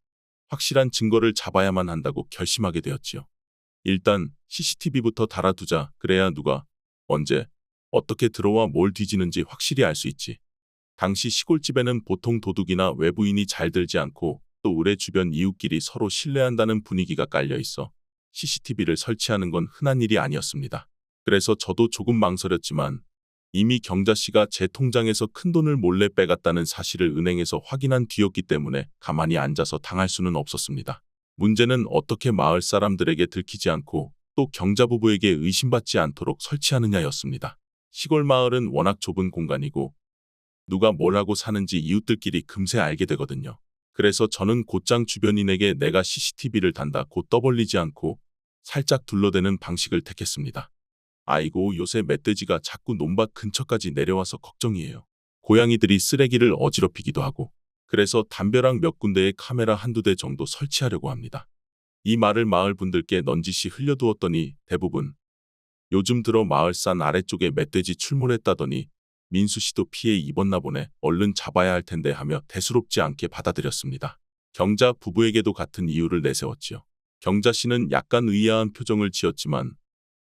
확실한 증거를 잡아야만 한다고 결심하게 되었지요. 일단 CCTV부터 달아두자. 그래야 누가 언제 어떻게 들어와 뭘 뒤지는지 확실히 알 수 있지. 당시 시골집에는 보통 도둑이나 외부인이 잘 들지 않고 또 우리 주변 이웃끼리 서로 신뢰한다는 분위기가 깔려 있어 CCTV를 설치하는 건 흔한 일이 아니었습니다. 그래서 저도 조금 망설였지만 이미 경자 씨가 제 통장에서 큰돈을 몰래 빼갔다는 사실을 은행에서 확인한 뒤였기 때문에 가만히 앉아서 당할 수는 없었습니다. 문제는 어떻게 마을 사람들에게 들키지 않고 또 경자 부부에게 의심받지 않도록 설치하느냐였습니다. 시골 마을은 워낙 좁은 공간이고 누가 뭘 하고 사는지 이웃들끼리 금세 알게 되거든요. 그래서 저는 곧장 주변인에게 내가 CCTV를 단다고 떠벌리지 않고 살짝 둘러대는 방식을 택했습니다. 아이고 요새 멧돼지가 자꾸 논밭 근처까지 내려와서 걱정이에요. 고양이들이 쓰레기를 어지럽히기도 하고 그래서 담벼락 몇 군데에 카메라 한두 대 정도 설치하려고 합니다. 이 말을 마을 분들께 넌지시 흘려두었더니 대부분 요즘 들어 마을산 아래쪽에 멧돼지 출몰했다더니 민수 씨도 피해 입었나 보네. 얼른 잡아야 할 텐데 하며 대수롭지 않게 받아들였습니다. 경자 부부에게도 같은 이유를 내세웠지요. 경자 씨는 약간 의아한 표정을 지었지만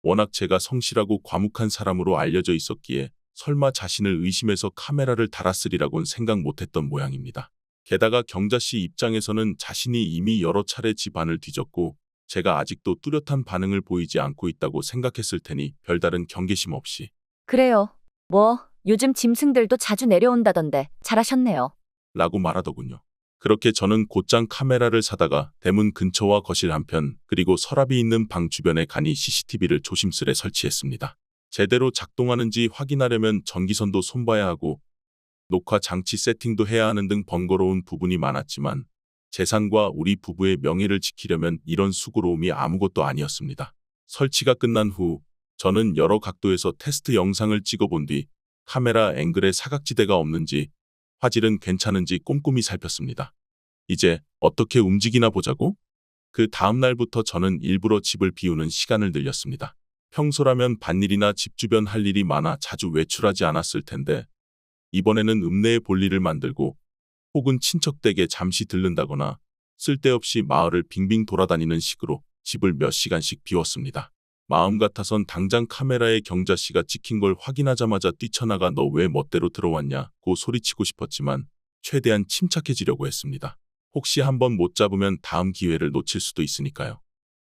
워낙 제가 성실하고 과묵한 사람으로 알려져 있었기에 설마 자신을 의심해서 카메라를 달았으리라고는 생각 못했던 모양입니다. 게다가 경자 씨 입장에서는 자신이 이미 여러 차례 집안을 뒤졌고 제가 아직도 뚜렷한 반응을 보이지 않고 있다고 생각했을 테니 별다른 경계심 없이 그래요. 뭐, 요즘 짐승들도 자주 내려온다던데 잘하셨네요. 라고 말하더군요. 그렇게 저는 곧장 카메라를 사다가 대문 근처와 거실 한편 그리고 서랍이 있는 방 주변에 간이 CCTV를 조심스레 설치했습니다. 제대로 작동하는지 확인하려면 전기선도 손봐야 하고 녹화 장치 세팅도 해야 하는 등 번거로운 부분이 많았지만 재산과 우리 부부의 명예를 지키려면 이런 수고로움이 아무것도 아니었습니다. 설치가 끝난 후 저는 여러 각도에서 테스트 영상을 찍어본 뒤 카메라 앵글에 사각지대가 없는지 화질은 괜찮은지 꼼꼼히 살폈습니다. 이제 어떻게 움직이나 보자고? 그 다음 날부터 저는 일부러 집을 비우는 시간을 늘렸습니다. 평소라면 밭일이나 집 주변 할 일이 많아 자주 외출하지 않았을 텐데 이번에는 읍내에 볼일을 만들고 혹은 친척 댁에 잠시 들른다거나 쓸데없이 마을을 빙빙 돌아다니는 식으로 집을 몇 시간씩 비웠습니다. 마음 같아선 당장 카메라에 경자 씨가 찍힌 걸 확인하자마자 뛰쳐나가 너 왜 멋대로 들어왔냐고 소리치고 싶었지만 최대한 침착해지려고 했습니다. 혹시 한번 못 잡으면 다음 기회를 놓칠 수도 있으니까요.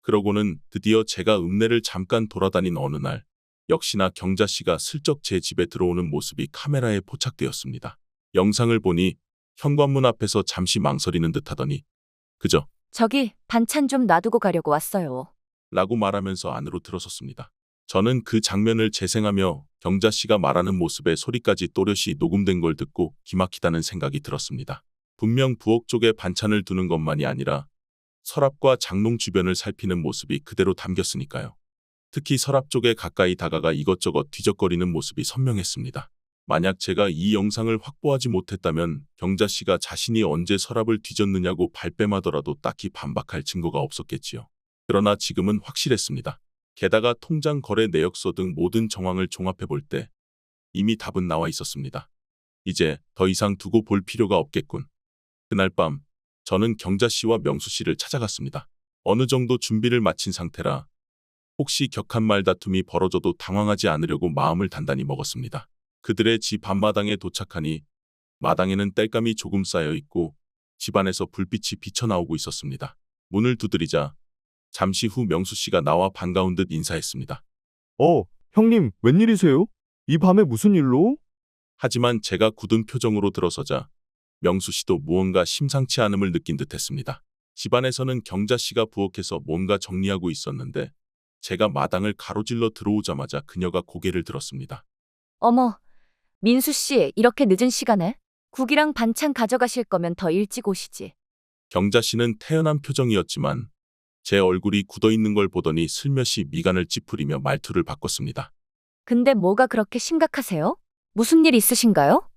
그러고는 드디어 제가 읍내를 잠깐 돌아다닌 어느 날 역시나 경자 씨가 슬쩍 제 집에 들어오는 모습이 카메라에 포착되었습니다. 영상을 보니 현관문 앞에서 잠시 망설이는 듯하더니 그저 저기 반찬 좀 놔두고 가려고 왔어요. 라고 말하면서 안으로 들어섰습니다. 저는 그 장면을 재생하며 경자 씨가 말하는 모습의 소리까지 또렷이 녹음된 걸 듣고 기막히다는 생각이 들었습니다. 분명 부엌 쪽에 반찬을 두는 것만이 아니라 서랍과 장롱 주변을 살피는 모습이 그대로 담겼으니까요. 특히 서랍 쪽에 가까이 다가가 이것저것 뒤적거리는 모습이 선명했습니다. 만약 제가 이 영상을 확보하지 못했다면 경자 씨가 자신이 언제 서랍을 뒤졌느냐고 발뺌하더라도 딱히 반박할 증거가 없었겠지요. 그러나 지금은 확실했습니다. 게다가 통장 거래 내역서 등 모든 정황을 종합해 볼 때 이미 답은 나와 있었습니다. 이제 더 이상 두고 볼 필요가 없겠군. 그날 밤 저는 경자 씨와 명수 씨를 찾아갔습니다. 어느 정도 준비를 마친 상태라 혹시 격한 말다툼이 벌어져도 당황하지 않으려고 마음을 단단히 먹었습니다. 그들의 집 앞마당에 도착하니 마당에는 땔감이 조금 쌓여 있고 집안에서 불빛이 비쳐나오고 있었습니다. 문을 두드리자 잠시 후 명수 씨가 나와 반가운 듯 인사했습니다. 형님, 웬일이세요? 이 밤에 무슨 일로? 하지만 제가 굳은 표정으로 들어서자 명수 씨도 무언가 심상치 않음을 느낀 듯했습니다. 집안에서는 경자 씨가 부엌에서 뭔가 정리하고 있었는데 제가 마당을 가로질러 들어오자마자 그녀가 고개를 들었습니다. 어머, 민수 씨, 이렇게 늦은 시간에? 국이랑 반찬 가져가실 거면 더 일찍 오시지. 경자 씨는 태연한 표정이었지만 제 얼굴이 굳어있는 걸 보더니 슬며시 미간을 찌푸리며 말투를 바꿨습니다. 근데 뭐가 그렇게 심각하세요? 무슨 일 있으신가요?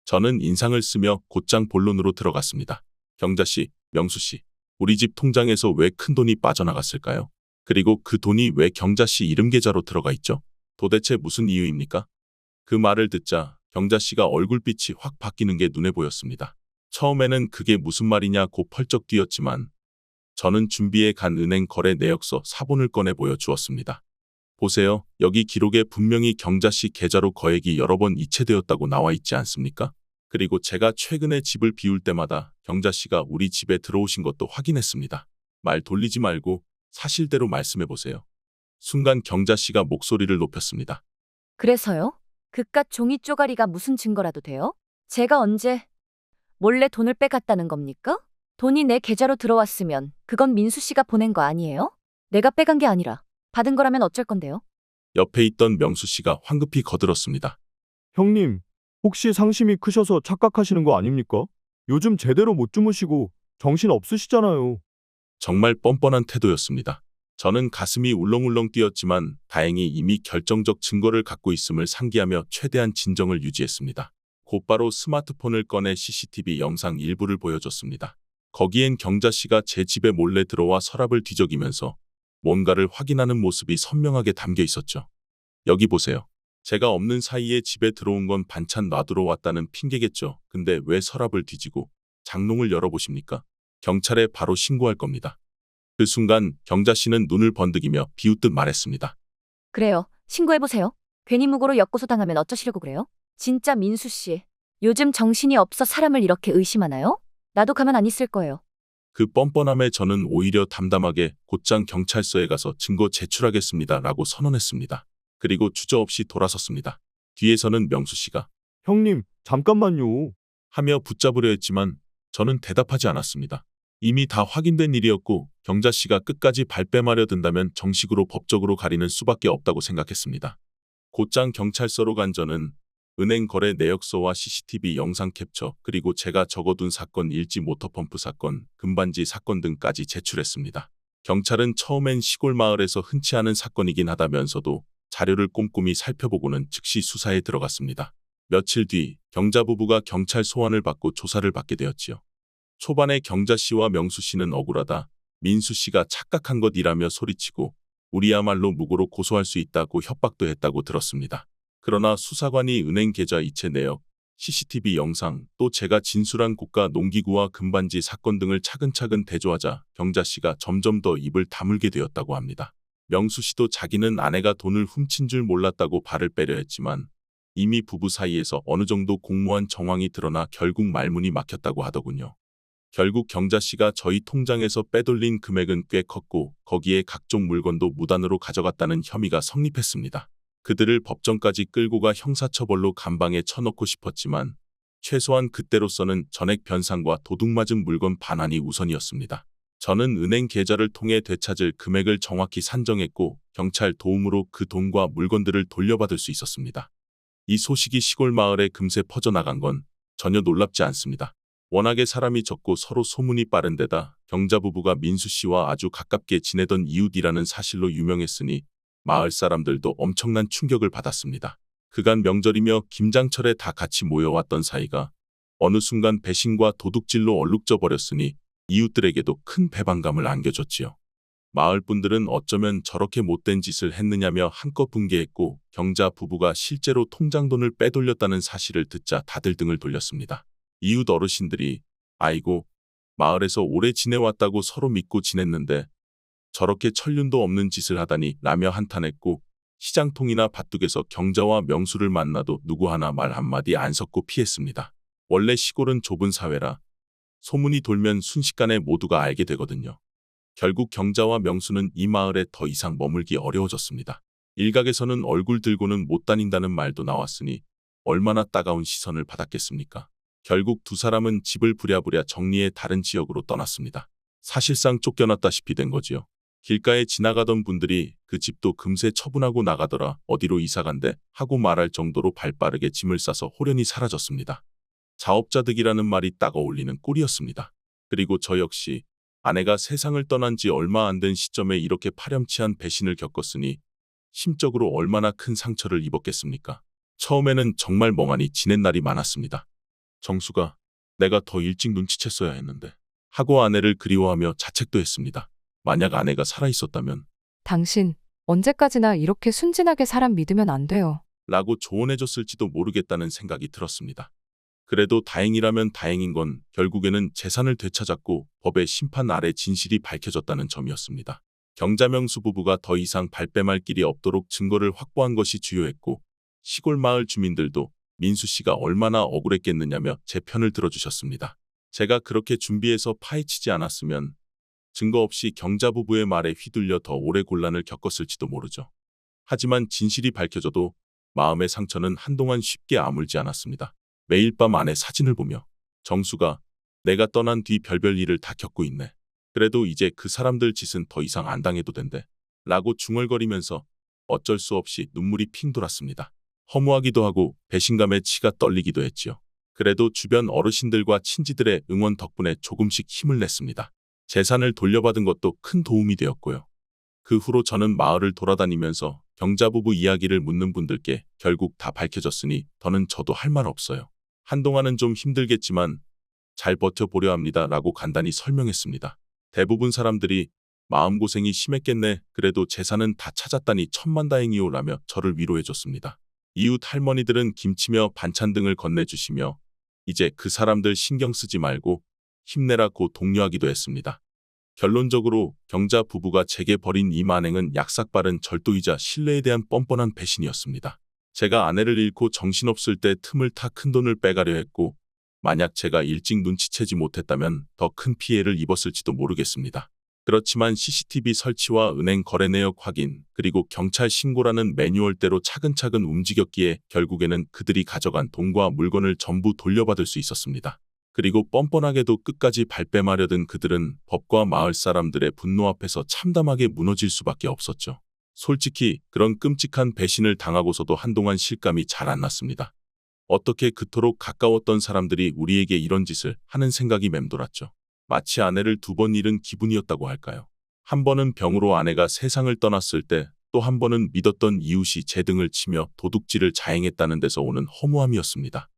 저는 인상을 쓰며 곧장 본론으로 들어갔습니다. 경자 씨, 명수 씨, 우리 집 통장에서 왜 큰돈이 빠져나갔을까요? 그리고 그 돈이 왜 경자 씨 이름 계좌로 들어가 있죠? 도대체 무슨 이유입니까? 그 말을 듣자 경자 씨가 얼굴빛이 확 바뀌는 게 눈에 보였습니다. 처음에는 그게 무슨 말이냐고 펄쩍 뛰었지만 저는 준비해 간 은행 거래 내역서 사본을 꺼내 보여주었습니다. 보세요. 여기 기록에 분명히 경자 씨 계좌로 거액이 여러 번 이체되었다고 나와 있지 않습니까? 그리고 제가 최근에 집을 비울 때마다 경자 씨가 우리 집에 들어오신 것도 확인했습니다. 말 돌리지 말고 사실대로 말씀해 보세요. 순간 경자 씨가 목소리를 높였습니다. 그래서요? 그깟 종이 쪼가리가 무슨 증거라도 돼요? 제가 언제 몰래 돈을 빼갔다는 겁니까? 돈이 내 계좌로 들어왔으면 그건 민수 씨가 보낸 거 아니에요? 내가 빼간 게 아니라 받은 거라면 어쩔 건데요? 옆에 있던 명수 씨가 황급히 거들었습니다. 형님, 혹시 상심이 크셔서 착각하시는 거 아닙니까? 요즘 제대로 못 주무시고 정신 없으시잖아요. 정말 뻔뻔한 태도였습니다. 저는 가슴이 울렁울렁 뛰었지만 다행히 이미 결정적 증거를 갖고 있음을 상기하며 최대한 진정을 유지했습니다. 곧바로 스마트폰을 꺼내 CCTV 영상 일부를 보여줬습니다. 거기엔 경자 씨가 제 집에 몰래 들어와 서랍을 뒤적이면서 뭔가를 확인하는 모습이 선명하게 담겨 있었죠. 여기 보세요. 제가 없는 사이에 집에 들어온 건 반찬 놔두러 왔다는 핑계겠죠. 근데 왜 서랍을 뒤지고 장롱을 열어보십니까? 경찰에 바로 신고할 겁니다. 그 순간 경자 씨는 눈을 번득이며 비웃듯 말했습니다. 그래요. 신고해보세요. 괜히 무고로 엮고소 당하면 어쩌시려고 그래요? 진짜 민수 씨, 요즘 정신이 없어 사람을 이렇게 의심하나요? 나도 가만 안 있을 거예요. 그 뻔뻔함에 저는 오히려 담담하게 곧장 경찰서에 가서 증거 제출하겠습니다 라고 선언했습니다. 그리고 주저없이 돌아섰습니다. 뒤에서는 명수 씨가 형님, 잠깐만요. 하며 붙잡으려 했지만 저는 대답하지 않았습니다. 이미 다 확인된 일이었고 경자 씨가 끝까지 발뺌하려 든다면 정식으로 법적으로 가리는 수밖에 없다고 생각했습니다. 곧장 경찰서로 간 저는 은행 거래 내역서와 CCTV 영상 캡처 그리고 제가 적어둔 사건 일지 모터펌프 사건, 금반지 사건 등까지 제출했습니다. 경찰은 처음엔 시골 마을에서 흔치 않은 사건이긴 하다면서도 자료를 꼼꼼히 살펴보고는 즉시 수사에 들어갔습니다. 며칠 뒤 경자 부부가 경찰 소환을 받고 조사를 받게 되었지요. 초반에 경자 씨와 명수 씨는 억울하다, 민수 씨가 착각한 것이라며 소리치고 우리야말로 무고로 고소할 수 있다고 협박도 했다고 들었습니다. 그러나 수사관이 은행 계좌 이체 내역, CCTV 영상, 또 제가 진술한 고가 농기구와 금반지 사건 등을 차근차근 대조하자 경자 씨가 점점 더 입을 다물게 되었다고 합니다. 명수 씨도 자기는 아내가 돈을 훔친 줄 몰랐다고 발을 빼려 했지만 이미 부부 사이에서 어느 정도 공모한 정황이 드러나 결국 말문이 막혔다고 하더군요. 결국 경자 씨가 저희 통장에서 빼돌린 금액은 꽤 컸고 거기에 각종 물건도 무단으로 가져갔다는 혐의가 성립했습니다. 그들을 법정까지 끌고 가 형사처벌로 감방에 쳐넣고 싶었지만 최소한 그때로서는 전액 변상과 도둑맞은 물건 반환이 우선이었습니다. 저는 은행 계좌를 통해 되찾을 금액을 정확히 산정했고 경찰 도움으로 그 돈과 물건들을 돌려받을 수 있었습니다. 이 소식이 시골 마을에 금세 퍼져나간 건 전혀 놀랍지 않습니다. 워낙에 사람이 적고 서로 소문이 빠른 데다 경자 부부가 민수 씨와 아주 가깝게 지내던 이웃이라는 사실로 유명했으니 마을 사람들도 엄청난 충격을 받았습니다. 그간 명절이며 김장철에 다 같이 모여왔던 사이가 어느 순간 배신과 도둑질로 얼룩져 버렸으니 이웃들에게도 큰 배반감을 안겨줬지요. 마을 분들은 어쩌면 저렇게 못된 짓을 했느냐며 한껏 분개했고 경자 부부가 실제로 통장돈을 빼돌렸다는 사실을 듣자 다들 등을 돌렸습니다. 이웃 어르신들이 아이고, 마을에서 오래 지내왔다고 서로 믿고 지냈는데 저렇게 천륜도 없는 짓을 하다니 라며 한탄했고 시장통이나 밭둑에서 경자와 명수를 만나도 누구 하나 말 한마디 안 섞고 피했습니다. 원래 시골은 좁은 사회라 소문이 돌면 순식간에 모두가 알게 되거든요. 결국 경자와 명수는 이 마을에 더 이상 머물기 어려워졌습니다. 일각에서는 얼굴 들고는 못 다닌다는 말도 나왔으니 얼마나 따가운 시선을 받았겠습니까? 결국 두 사람은 집을 부랴부랴 정리해 다른 지역으로 떠났습니다. 사실상 쫓겨났다시피 된 거지요. 길가에 지나가던 분들이 그 집도 금세 처분하고 나가더라, 어디로 이사간대 하고 말할 정도로 발빠르게 짐을 싸서 호련히 사라졌습니다. 자업자득이라는 말이 딱 어울리는 꼴이었습니다. 그리고 저 역시 아내가 세상을 떠난 지 얼마 안 된 시점에 이렇게 파렴치한 배신을 겪었으니 심적으로 얼마나 큰 상처를 입었겠습니까? 처음에는 정말 멍하니 지낸 날이 많았습니다. 정수가 내가 더 일찍 눈치챘어야 했는데 하고 아내를 그리워하며 자책도 했습니다. 만약 아내가 살아있었다면 당신 언제까지나 이렇게 순진하게 사람 믿으면 안 돼요. 라고 조언해줬을지도 모르겠다는 생각이 들었습니다. 그래도 다행이라면 다행인 건 결국에는 재산을 되찾았고 법의 심판 아래 진실이 밝혀졌다는 점이었습니다. 경자명수 부부가 더 이상 발뺌할 길이 없도록 증거를 확보한 것이 주요했고 시골 마을 주민들도 민수 씨가 얼마나 억울했겠느냐며 제 편을 들어주셨습니다. 제가 그렇게 준비해서 파헤치지 않았으면 증거 없이 경자 부부의 말에 휘둘려 더 오래 곤란을 겪었을지도 모르죠. 하지만 진실이 밝혀져도 마음의 상처는 한동안 쉽게 아물지 않았습니다. 매일 밤 아내 사진을 보며 정수가 내가 떠난 뒤 별별 일을 다 겪고 있네. 그래도 이제 그 사람들 짓은 더 이상 안 당해도 된대. 라고 중얼거리면서 어쩔 수 없이 눈물이 핑 돌았습니다. 허무하기도 하고 배신감에 치가 떨리기도 했지요. 그래도 주변 어르신들과 친지들의 응원 덕분에 조금씩 힘을 냈습니다. 재산을 돌려받은 것도 큰 도움이 되었고요. 그 후로 저는 마을을 돌아다니면서 경자 부부 이야기를 묻는 분들께 결국 다 밝혀졌으니 더는 저도 할 말 없어요. 한동안은 좀 힘들겠지만 잘 버텨보려 합니다. 라고 간단히 설명했습니다. 대부분 사람들이 마음고생이 심했겠네. 그래도 재산은 다 찾았다니 천만다행이요. 라며 저를 위로해줬습니다. 이웃 할머니들은 김치며 반찬 등을 건네주시며 이제 그 사람들 신경 쓰지 말고 힘내라고 독려하기도 했습니다. 결론적으로 경자 부부가 제게 벌인 이 만행은 약삭빠른 절도이자 신뢰에 대한 뻔뻔한 배신이었습니다. 제가 아내를 잃고 정신없을 때 틈을 타 큰돈을 빼가려 했고 만약 제가 일찍 눈치채지 못했다면 더 큰 피해를 입었을지도 모르겠습니다. 그렇지만 CCTV 설치와 은행 거래 내역 확인, 그리고 경찰 신고라는 매뉴얼대로 차근차근 움직였기에 결국에는 그들이 가져간 돈과 물건을 전부 돌려받을 수 있었습니다. 그리고 뻔뻔하게도 끝까지 발뺌하려던 그들은 법과 마을 사람들의 분노 앞에서 참담하게 무너질 수밖에 없었죠. 솔직히 그런 끔찍한 배신을 당하고서도 한동안 실감이 잘 안 났습니다. 어떻게 그토록 가까웠던 사람들이 우리에게 이런 짓을 하는 생각이 맴돌았죠. 마치 아내를 2번 잃은 기분이었다고 할까요? 한 번은 병으로 아내가 세상을 떠났을 때, 또 한 번은 믿었던 이웃이 제 등을 치며 도둑질을 자행했다는 데서 오는 허무함이었습니다.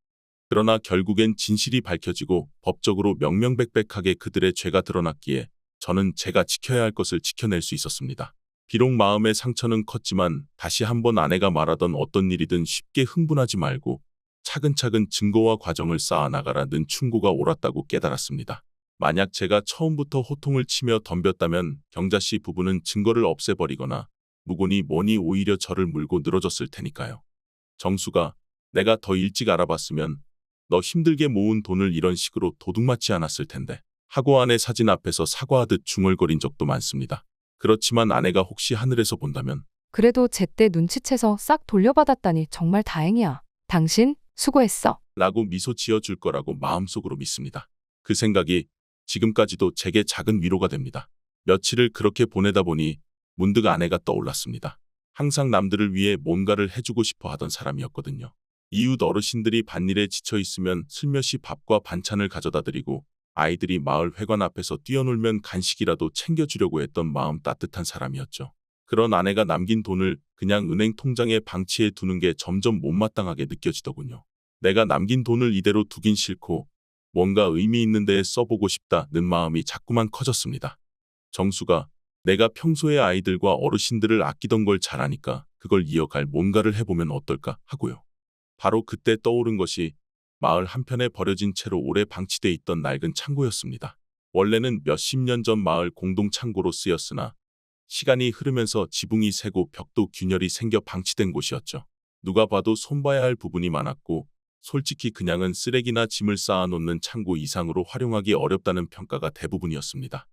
그러나 결국엔 진실이 밝혀지고 법적으로 명명백백하게 그들의 죄가 드러났기에 저는 제가 지켜야 할 것을 지켜낼 수 있었습니다. 비록 마음의 상처는 컸지만 다시 한번 아내가 말하던 어떤 일이든 쉽게 흥분하지 말고 차근차근 증거와 과정을 쌓아나가라는 충고가 옳았다고 깨달았습니다. 만약 제가 처음부터 호통을 치며 덤볐다면 경자씨 부부는 증거를 없애버리거나 무고니 뭐니 오히려 저를 물고 늘어졌을 테니까요. 정수가, 내가 더 일찍 알아봤으면 너 힘들게 모은 돈을 이런 식으로 도둑맞지 않았을 텐데 하고 아내 사진 앞에서 사과하듯 중얼거린 적도 많습니다. 그렇지만 아내가 혹시 하늘에서 본다면 그래도 제때 눈치채서 싹 돌려받았다니 정말 다행이야. 당신 수고했어. 라고 미소 지어줄 거라고 마음속으로 믿습니다. 그 생각이 지금까지도 제게 작은 위로가 됩니다. 며칠을 그렇게 보내다 보니 문득 아내가 떠올랐습니다. 항상 남들을 위해 뭔가를 해주고 싶어 하던 사람이었거든요. 이웃 어르신들이 밭일에 지쳐 있으면 슬며시 밥과 반찬을 가져다 드리고 아이들이 마을 회관 앞에서 뛰어놀면 간식이라도 챙겨주려고 했던 마음 따뜻한 사람이었죠. 그런 아내가 남긴 돈을 그냥 은행 통장에 방치해 두는 게 점점 못마땅하게 느껴지더군요. 내가 남긴 돈을 이대로 두긴 싫고 뭔가 의미 있는 데에 써보고 싶다는 마음이 자꾸만 커졌습니다. 정수가, 내가 평소에 아이들과 어르신들을 아끼던 걸 잘 아니까 그걸 이어갈 뭔가를 해보면 어떨까 하고요. 바로 그때 떠오른 것이 마을 한편에 버려진 채로 오래 방치돼 있던 낡은 창고였습니다. 원래는 몇십 년 전 마을 공동 창고로 쓰였으나 시간이 흐르면서 지붕이 새고 벽도 균열이 생겨 방치된 곳이었죠. 누가 봐도 손봐야 할 부분이 많았고 솔직히 그냥은 쓰레기나 짐을 쌓아놓는 창고 이상으로 활용하기 어렵다는 평가가 대부분이었습니다.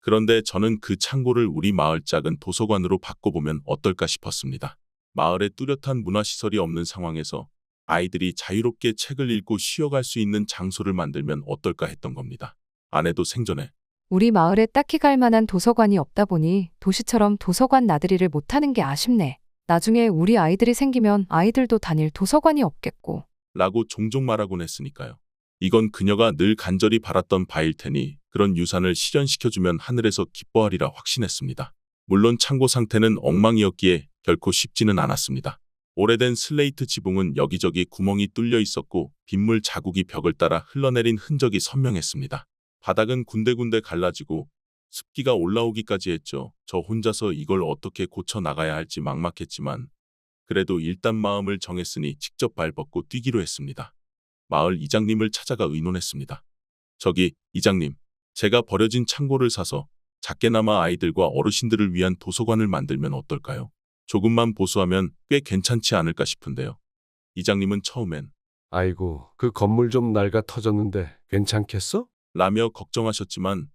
그런데 저는 그 창고를 우리 마을 작은 도서관으로 바꿔보면 어떨까 싶었습니다. 마을에 뚜렷한 문화시설이 없는 상황에서 아이들이 자유롭게 책을 읽고 쉬어갈 수 있는 장소를 만들면 어떨까 했던 겁니다. 아내도 생전에 우리 마을에 딱히 갈 만한 도서관이 없다 보니 도시처럼 도서관 나들이를 못하는 게 아쉽네. 나중에 우리 아이들이 생기면 아이들도 다닐 도서관이 없겠고. 라고 종종 말하곤 했으니까요. 이건 그녀가 늘 간절히 바랐던 바일 테니 그런 유산을 실현시켜주면 하늘에서 기뻐하리라 확신했습니다. 물론 창고 상태는 엉망이었기에 결코 쉽지는 않았습니다. 오래된 슬레이트 지붕은 여기저기 구멍이 뚫려 있었고 빗물 자국이 벽을 따라 흘러내린 흔적이 선명했습니다. 바닥은 군데군데 갈라지고 습기가 올라오기까지 했죠. 저 혼자서 이걸 어떻게 고쳐 나가야 할지 막막했지만 그래도 일단 마음을 정했으니 직접 발벗고 뛰기로 했습니다. 마을 이장님을 찾아가 의논했습니다. 저기 이장님, 제가 버려진 창고를 사서 작게나마 아이들과 어르신들을 위한 도서관을 만들면 어떨까요? 조금만 보수하면 꽤 괜찮지 않을까 싶은데요. 이장님은 처음엔 아이고, 그 건물 좀 낡아 터졌는데 괜찮겠어? 라며 걱정하셨지만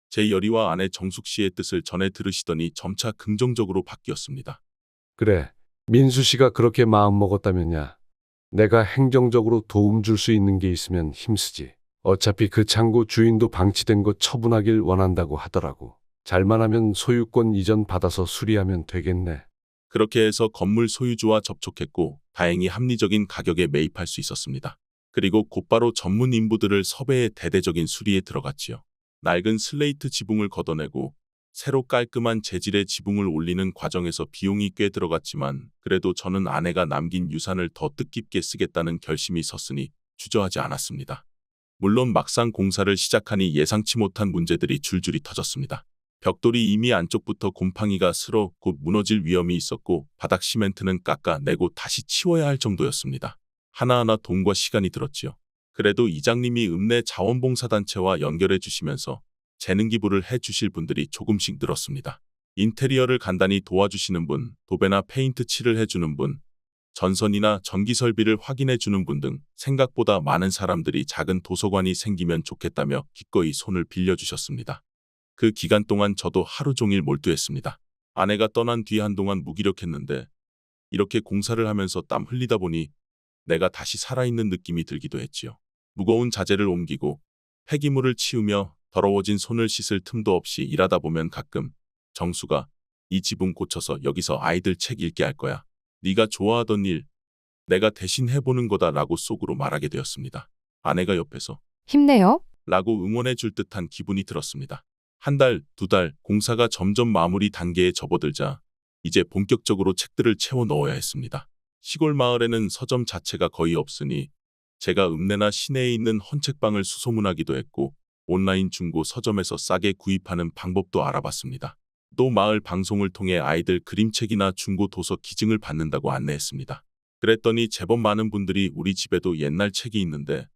제 열의와 아내 정숙 씨의 뜻을 전해 들으시더니 점차 긍정적으로 바뀌었습니다. 그래, 민수 씨가 그렇게 마음 먹었다면야. 내가 행정적으로 도움 줄 수 있는 게 있으면 힘쓰지. 어차피 그 창고 주인도 방치된 거 처분하길 원한다고 하더라고. 잘만 하면 소유권 이전 받아서 수리하면 되겠네. 그렇게 해서 건물 소유주와 접촉했고 다행히 합리적인 가격에 매입할 수 있었습니다. 그리고 곧바로 전문 인부들을 섭외해 대대적인 수리에 들어갔지요. 낡은 슬레이트 지붕을 걷어내고 새로 깔끔한 재질의 지붕을 올리는 과정에서 비용이 꽤 들어갔지만 그래도 저는 아내가 남긴 유산을 더 뜻깊게 쓰겠다는 결심이 섰으니 주저하지 않았습니다. 물론 막상 공사를 시작하니 예상치 못한 문제들이 줄줄이 터졌습니다. 벽돌이 이미 안쪽부터 곰팡이가 슬어 곧 무너질 위험이 있었고 바닥 시멘트는 깎아내고 다시 치워야 할 정도였습니다. 하나하나 돈과 시간이 들었지요. 그래도 이장님이 읍내 자원봉사단체와 연결해 주시면서 재능 기부를 해 주실 분들이 조금씩 늘었습니다. 인테리어를 간단히 도와주시는 분, 도배나 페인트 칠을 해주는 분, 전선이나 전기 설비를 확인해 주는 분 등 생각보다 많은 사람들이 작은 도서관이 생기면 좋겠다며 기꺼이 손을 빌려주셨습니다. 그 기간 동안 저도 하루 종일 몰두했습니다. 아내가 떠난 뒤 한동안 무기력했는데 이렇게 공사를 하면서 땀 흘리다 보니 내가 다시 살아있는 느낌이 들기도 했지요. 무거운 자재를 옮기고 폐기물을 치우며 더러워진 손을 씻을 틈도 없이 일하다 보면 가끔 정수가 이 지붕 고쳐서 여기서 아이들 책 읽게 할 거야. 네가 좋아하던 일 내가 대신 해보는 거다라고 속으로 말하게 되었습니다. 아내가 옆에서 힘내요. 라고 응원해 줄 듯한 기분이 들었습니다. 한 달, 두 달 공사가 점점 마무리 단계에 접어들자 이제 본격적으로 책들을 채워 넣어야 했습니다. 시골 마을에는 서점 자체가 거의 없으니 제가 읍내나 시내에 있는 헌책방을 수소문하기도 했고 온라인 중고 서점에서 싸게 구입하는 방법도 알아봤습니다. 또 마을 방송을 통해 아이들 그림책이나 중고 도서 기증을 받는다고 안내했습니다. 그랬더니 제법 많은 분들이 우리 집에도 옛날 책이 있는데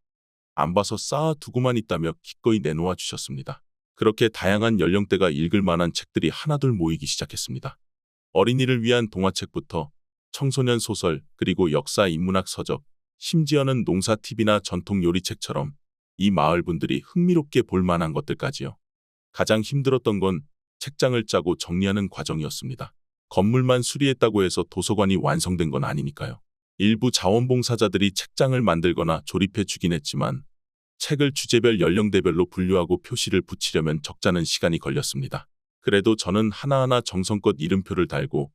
안 봐서 쌓아두고만 있다며 기꺼이 내놓아 주셨습니다. 그렇게 다양한 연령대가 읽을 만한 책들이 하나둘 모이기 시작했습니다. 어린이를 위한 동화책부터 청소년 소설, 그리고 역사 인문학 서적, 심지어는 농사 팁이나 전통 요리책처럼 이 마을 분들이 흥미롭게 볼 만한 것들까지요. 가장 힘들었던 건 책장을 짜고 정리하는 과정이었습니다. 건물만 수리했다고 해서 도서관이 완성된 건 아니니까요. 일부 자원봉사자들이 책장을 만들거나 조립해 주긴 했지만 책을 주제별 연령대별로 분류하고 표시를 붙이려면 적잖은 시간이 걸렸습니다. 그래도 저는 하나하나 정성껏 이름표를 달고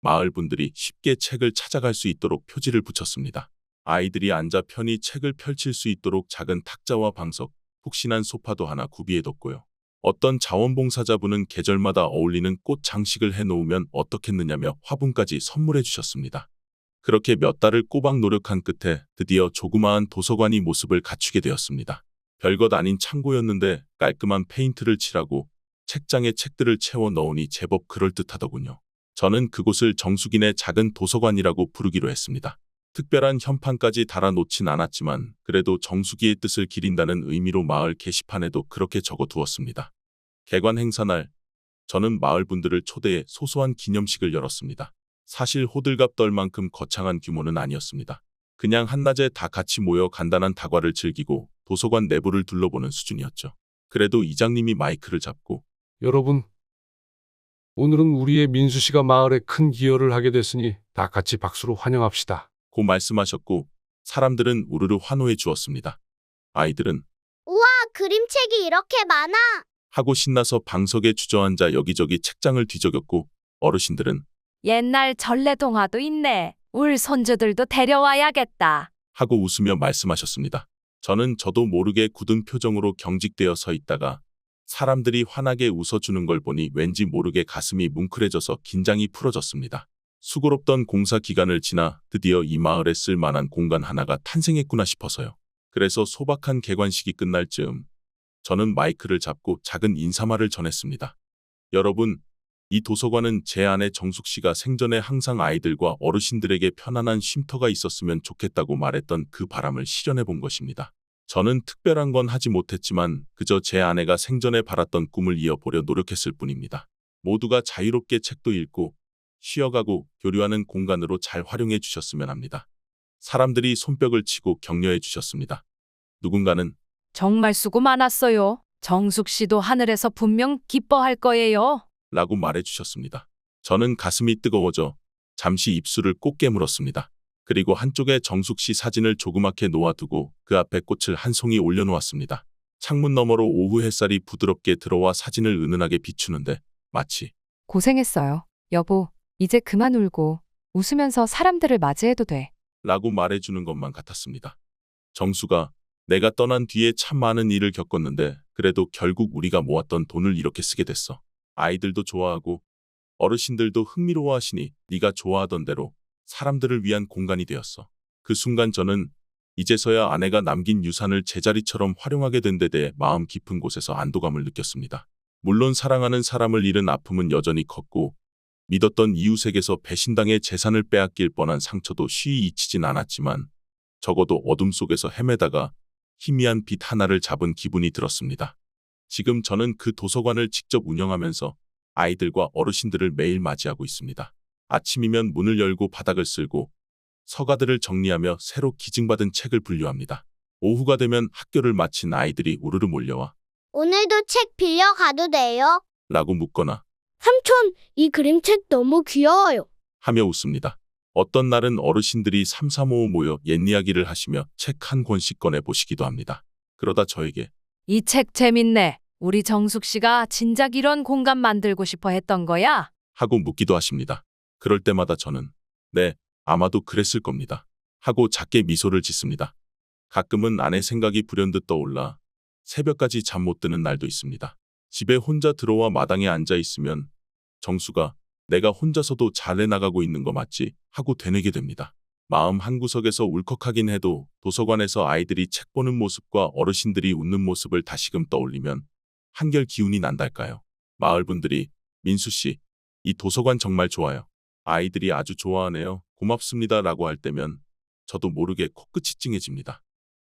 마을 분들이 쉽게 책을 찾아갈 수 있도록 표지를 붙였습니다. 아이들이 앉아 편히 책을 펼칠 수 있도록 작은 탁자와 방석, 푹신한 소파도 하나 구비해뒀고요. 어떤 자원봉사자분은 계절마다 어울리는 꽃 장식을 해놓으면 어떻겠느냐며 화분까지 선물해 주셨습니다. 그렇게 몇 달을 꼬박 노력한 끝에 드디어 조그마한 도서관이 모습을 갖추게 되었습니다. 별것 아닌 창고였는데 깔끔한 페인트를 칠하고 책장에 책들을 채워 넣으니 제법 그럴듯하더군요. 저는 그곳을 정숙인의 작은 도서관이라고 부르기로 했습니다. 특별한 현판까지 달아놓진 않았지만 그래도 정수기의 뜻을 기린다는 의미로 마을 게시판에도 그렇게 적어두었습니다. 개관 행사날 저는 마을 분들을 초대해 소소한 기념식을 열었습니다. 사실 호들갑 떨 만큼 거창한 규모는 아니었습니다. 그냥 한낮에 다 같이 모여 간단한 다과를 즐기고 도서관 내부를 둘러보는 수준이었죠. 그래도 이장님이 마이크를 잡고 여러분, 오늘은 우리의 민수 씨가 마을에 큰 기여를 하게 됐으니 다 같이 박수로 환영합시다. 고 말씀하셨고 사람들은 우르르 환호해 주었습니다. 아이들은 우와, 그림책이 이렇게 많아. 하고 신나서 방석에 주저앉아 여기저기 책장을 뒤적였고 어르신들은 옛날 전래동화도 있네. 울 손주들도 데려와야겠다. 하고 웃으며 말씀하셨습니다. 저는 저도 모르게 굳은 표정으로 경직되어 서 있다가 사람들이 환하게 웃어주는 걸 보니 왠지 모르게 가슴이 뭉클해져서 긴장이 풀어졌습니다. 수고롭던 공사 기간을 지나 드디어 이 마을에 쓸 만한 공간 하나가 탄생했구나 싶어서요. 그래서 소박한 개관식이 끝날 즈음 저는 마이크를 잡고 작은 인사말을 전했습니다. 여러분, 이 도서관은 제 아내 정숙 씨가 생전에 항상 아이들과 어르신들에게 편안한 쉼터가 있었으면 좋겠다고 말했던 그 바람을 실현해 본 것입니다. 저는 특별한 건 하지 못했지만 그저 제 아내가 생전에 바랐던 꿈을 이어보려 노력했을 뿐입니다. 모두가 자유롭게 책도 읽고 쉬어가고 교류하는 공간으로 잘 활용해 주셨으면 합니다. 사람들이 손뼉을 치고 격려해 주셨습니다. 누군가는 정말 수고 많았어요. 정숙 씨도 하늘에서 분명 기뻐할 거예요. 라고 말해 주셨습니다. 저는 가슴이 뜨거워져 잠시 입술을 꼭 깨물었습니다. 그리고 한쪽에 정숙 씨 사진을 조그맣게 놓아두고 그 앞에 꽃을 한 송이 올려놓았습니다. 창문 너머로 오후 햇살이 부드럽게 들어와 사진을 은은하게 비추는데 마치 고생했어요. 여보, 이제 그만 울고 웃으면서 사람들을 맞이해도 돼. 라고 말해주는 것만 같았습니다. 정수가 내가 떠난 뒤에 참 많은 일을 겪었는데 그래도 결국 우리가 모았던 돈을 이렇게 쓰게 됐어. 아이들도 좋아하고 어르신들도 흥미로워하시니 네가 좋아하던 대로 사람들을 위한 공간이 되었어. 그 순간 저는 이제서야 아내가 남긴 유산을 제자리처럼 활용하게 된 데 대해 마음 깊은 곳에서 안도감을 느꼈습니다. 물론 사랑하는 사람을 잃은 아픔은 여전히 컸고 믿었던 이웃에게서 배신당해 재산을 빼앗길 뻔한 상처도 쉬이 잊히진 않았지만 적어도 어둠 속에서 헤매다가 희미한 빛 하나를 잡은 기분이 들었습니다. 지금 저는 그 도서관을 직접 운영하면서 아이들과 어르신들을 매일 맞이하고 있습니다. 아침이면 문을 열고 바닥을 쓸고 서가들을 정리하며 새로 기증받은 책을 분류합니다. 오후가 되면 학교를 마친 아이들이 우르르 몰려와 오늘도 책 빌려가도 돼요? 라고 묻거나 삼촌, 이 그림책 너무 귀여워요. 하며 웃습니다. 어떤 날은 어르신들이 삼삼오오 모여 옛 이야기를 하시며 책 한 권씩 꺼내 보시기도 합니다. 그러다 저에게 이 책 재밌네. 우리 정숙 씨가 진작 이런 공간 만들고 싶어 했던 거야? 하고 묻기도 하십니다. 그럴 때마다 저는 네, 아마도 그랬을 겁니다. 하고 작게 미소를 짓습니다. 가끔은 아내 생각이 불현듯 떠올라 새벽까지 잠 못 드는 날도 있습니다. 집에 혼자 들어와 마당에 앉아 있으면 정수가 내가 혼자서도 잘 해나가고 있는 거 맞지? 하고 되뇌게 됩니다. 마음 한구석에서 울컥하긴 해도 도서관에서 아이들이 책 보는 모습과 어르신들이 웃는 모습을 다시금 떠올리면 한결 기운이 난달까요? 마을 분들이 민수 씨, 이 도서관 정말 좋아요. 아이들이 아주 좋아하네요. 고맙습니다. 라고 할 때면 저도 모르게 코끝이 찡해집니다.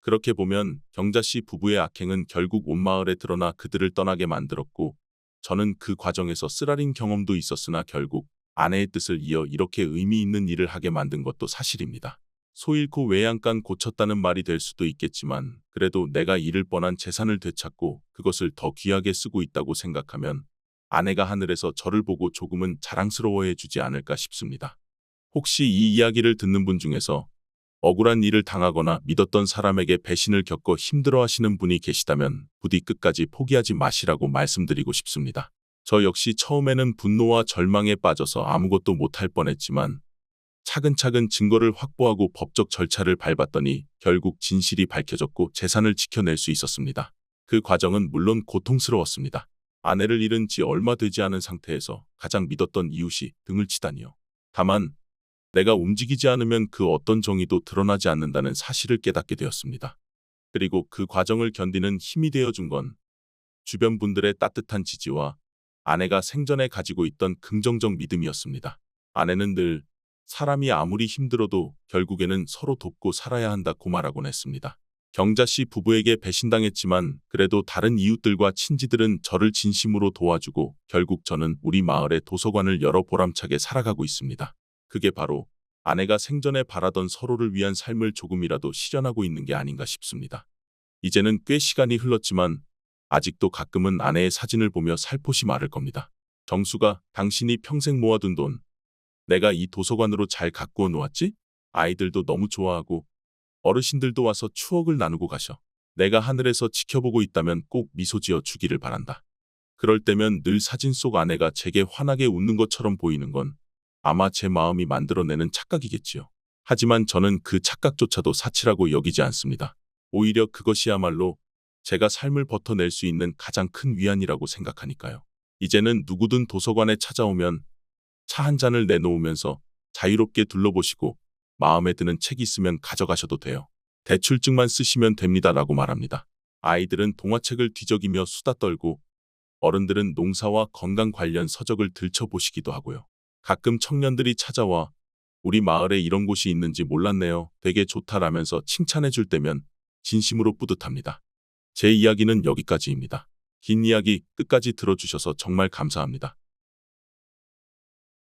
그렇게 보면 경자 씨 부부의 악행은 결국 온 마을에 드러나 그들을 떠나게 만들었고 저는 그 과정에서 쓰라린 경험도 있었으나 결국 아내의 뜻을 이어 이렇게 의미 있는 일을 하게 만든 것도 사실입니다. 소 잃고 외양간 고쳤다는 말이 될 수도 있겠지만 그래도 내가 잃을 뻔한 재산을 되찾고 그것을 더 귀하게 쓰고 있다고 생각하면 아내가 하늘에서 저를 보고 조금은 자랑스러워해 주지 않을까 싶습니다. 혹시 이 이야기를 듣는 분 중에서 억울한 일을 당하거나 믿었던 사람에게 배신을 겪어 힘들어하시는 분이 계시다면 부디 끝까지 포기하지 마시라고 말씀드리고 싶습니다. 저 역시 처음에는 분노와 절망에 빠져서 아무것도 못할 뻔했지만 차근차근 증거를 확보하고 법적 절차를 밟았더니 결국 진실이 밝혀졌고 재산을 지켜낼 수 있었습니다. 그 과정은 물론 고통스러웠습니다. 아내를 잃은 지 얼마 되지 않은 상태에서 가장 믿었던 이웃이 등을 치다니요. 다만 내가 움직이지 않으면 그 어떤 정의도 드러나지 않는다는 사실을 깨닫게 되었습니다. 그리고 그 과정을 견디는 힘이 되어준 건 주변 분들의 따뜻한 지지와 아내가 생전에 가지고 있던 긍정적 믿음이었습니다. 아내는 늘 사람이 아무리 힘들어도 결국에는 서로 돕고 살아야 한다고 말하곤 했습니다. 경자 씨 부부에게 배신당했지만 그래도 다른 이웃들과 친지들은 저를 진심으로 도와주고 결국 저는 우리 마을의 도서관을 열어 보람차게 살아가고 있습니다. 그게 바로 아내가 생전에 바라던 서로를 위한 삶을 조금이라도 실현하고 있는 게 아닌가 싶습니다. 이제는 꽤 시간이 흘렀지만 아직도 가끔은 아내의 사진을 보며 살포시 말할 겁니다. 정수가 당신이 평생 모아둔 돈, 내가 이 도서관으로 잘 가꾸어 놓았지? 아이들도 너무 좋아하고 어르신들도 와서 추억을 나누고 가셔. 내가 하늘에서 지켜보고 있다면 꼭 미소 지어 주기를 바란다. 그럴 때면 늘 사진 속 아내가 제게 환하게 웃는 것처럼 보이는 건 아마 제 마음이 만들어내는 착각이겠지요. 하지만 저는 그 착각조차도 사치라고 여기지 않습니다. 오히려 그것이야말로 제가 삶을 버텨낼 수 있는 가장 큰 위안이라고 생각하니까요. 이제는 누구든 도서관에 찾아오면 차 한 잔을 내놓으면서 자유롭게 둘러보시고 마음에 드는 책이 있으면 가져가셔도 돼요. 대출증만 쓰시면 됩니다라고 말합니다. 아이들은 동화책을 뒤적이며 수다 떨고 어른들은 농사와 건강 관련 서적을 들춰보시기도 하고요. 가끔 청년들이 찾아와 우리 마을에 이런 곳이 있는지 몰랐네요. 되게 좋다라면서 칭찬해 줄 때면 진심으로 뿌듯합니다. 제 이야기는 여기까지입니다. 긴 이야기 끝까지 들어주셔서 정말 감사합니다.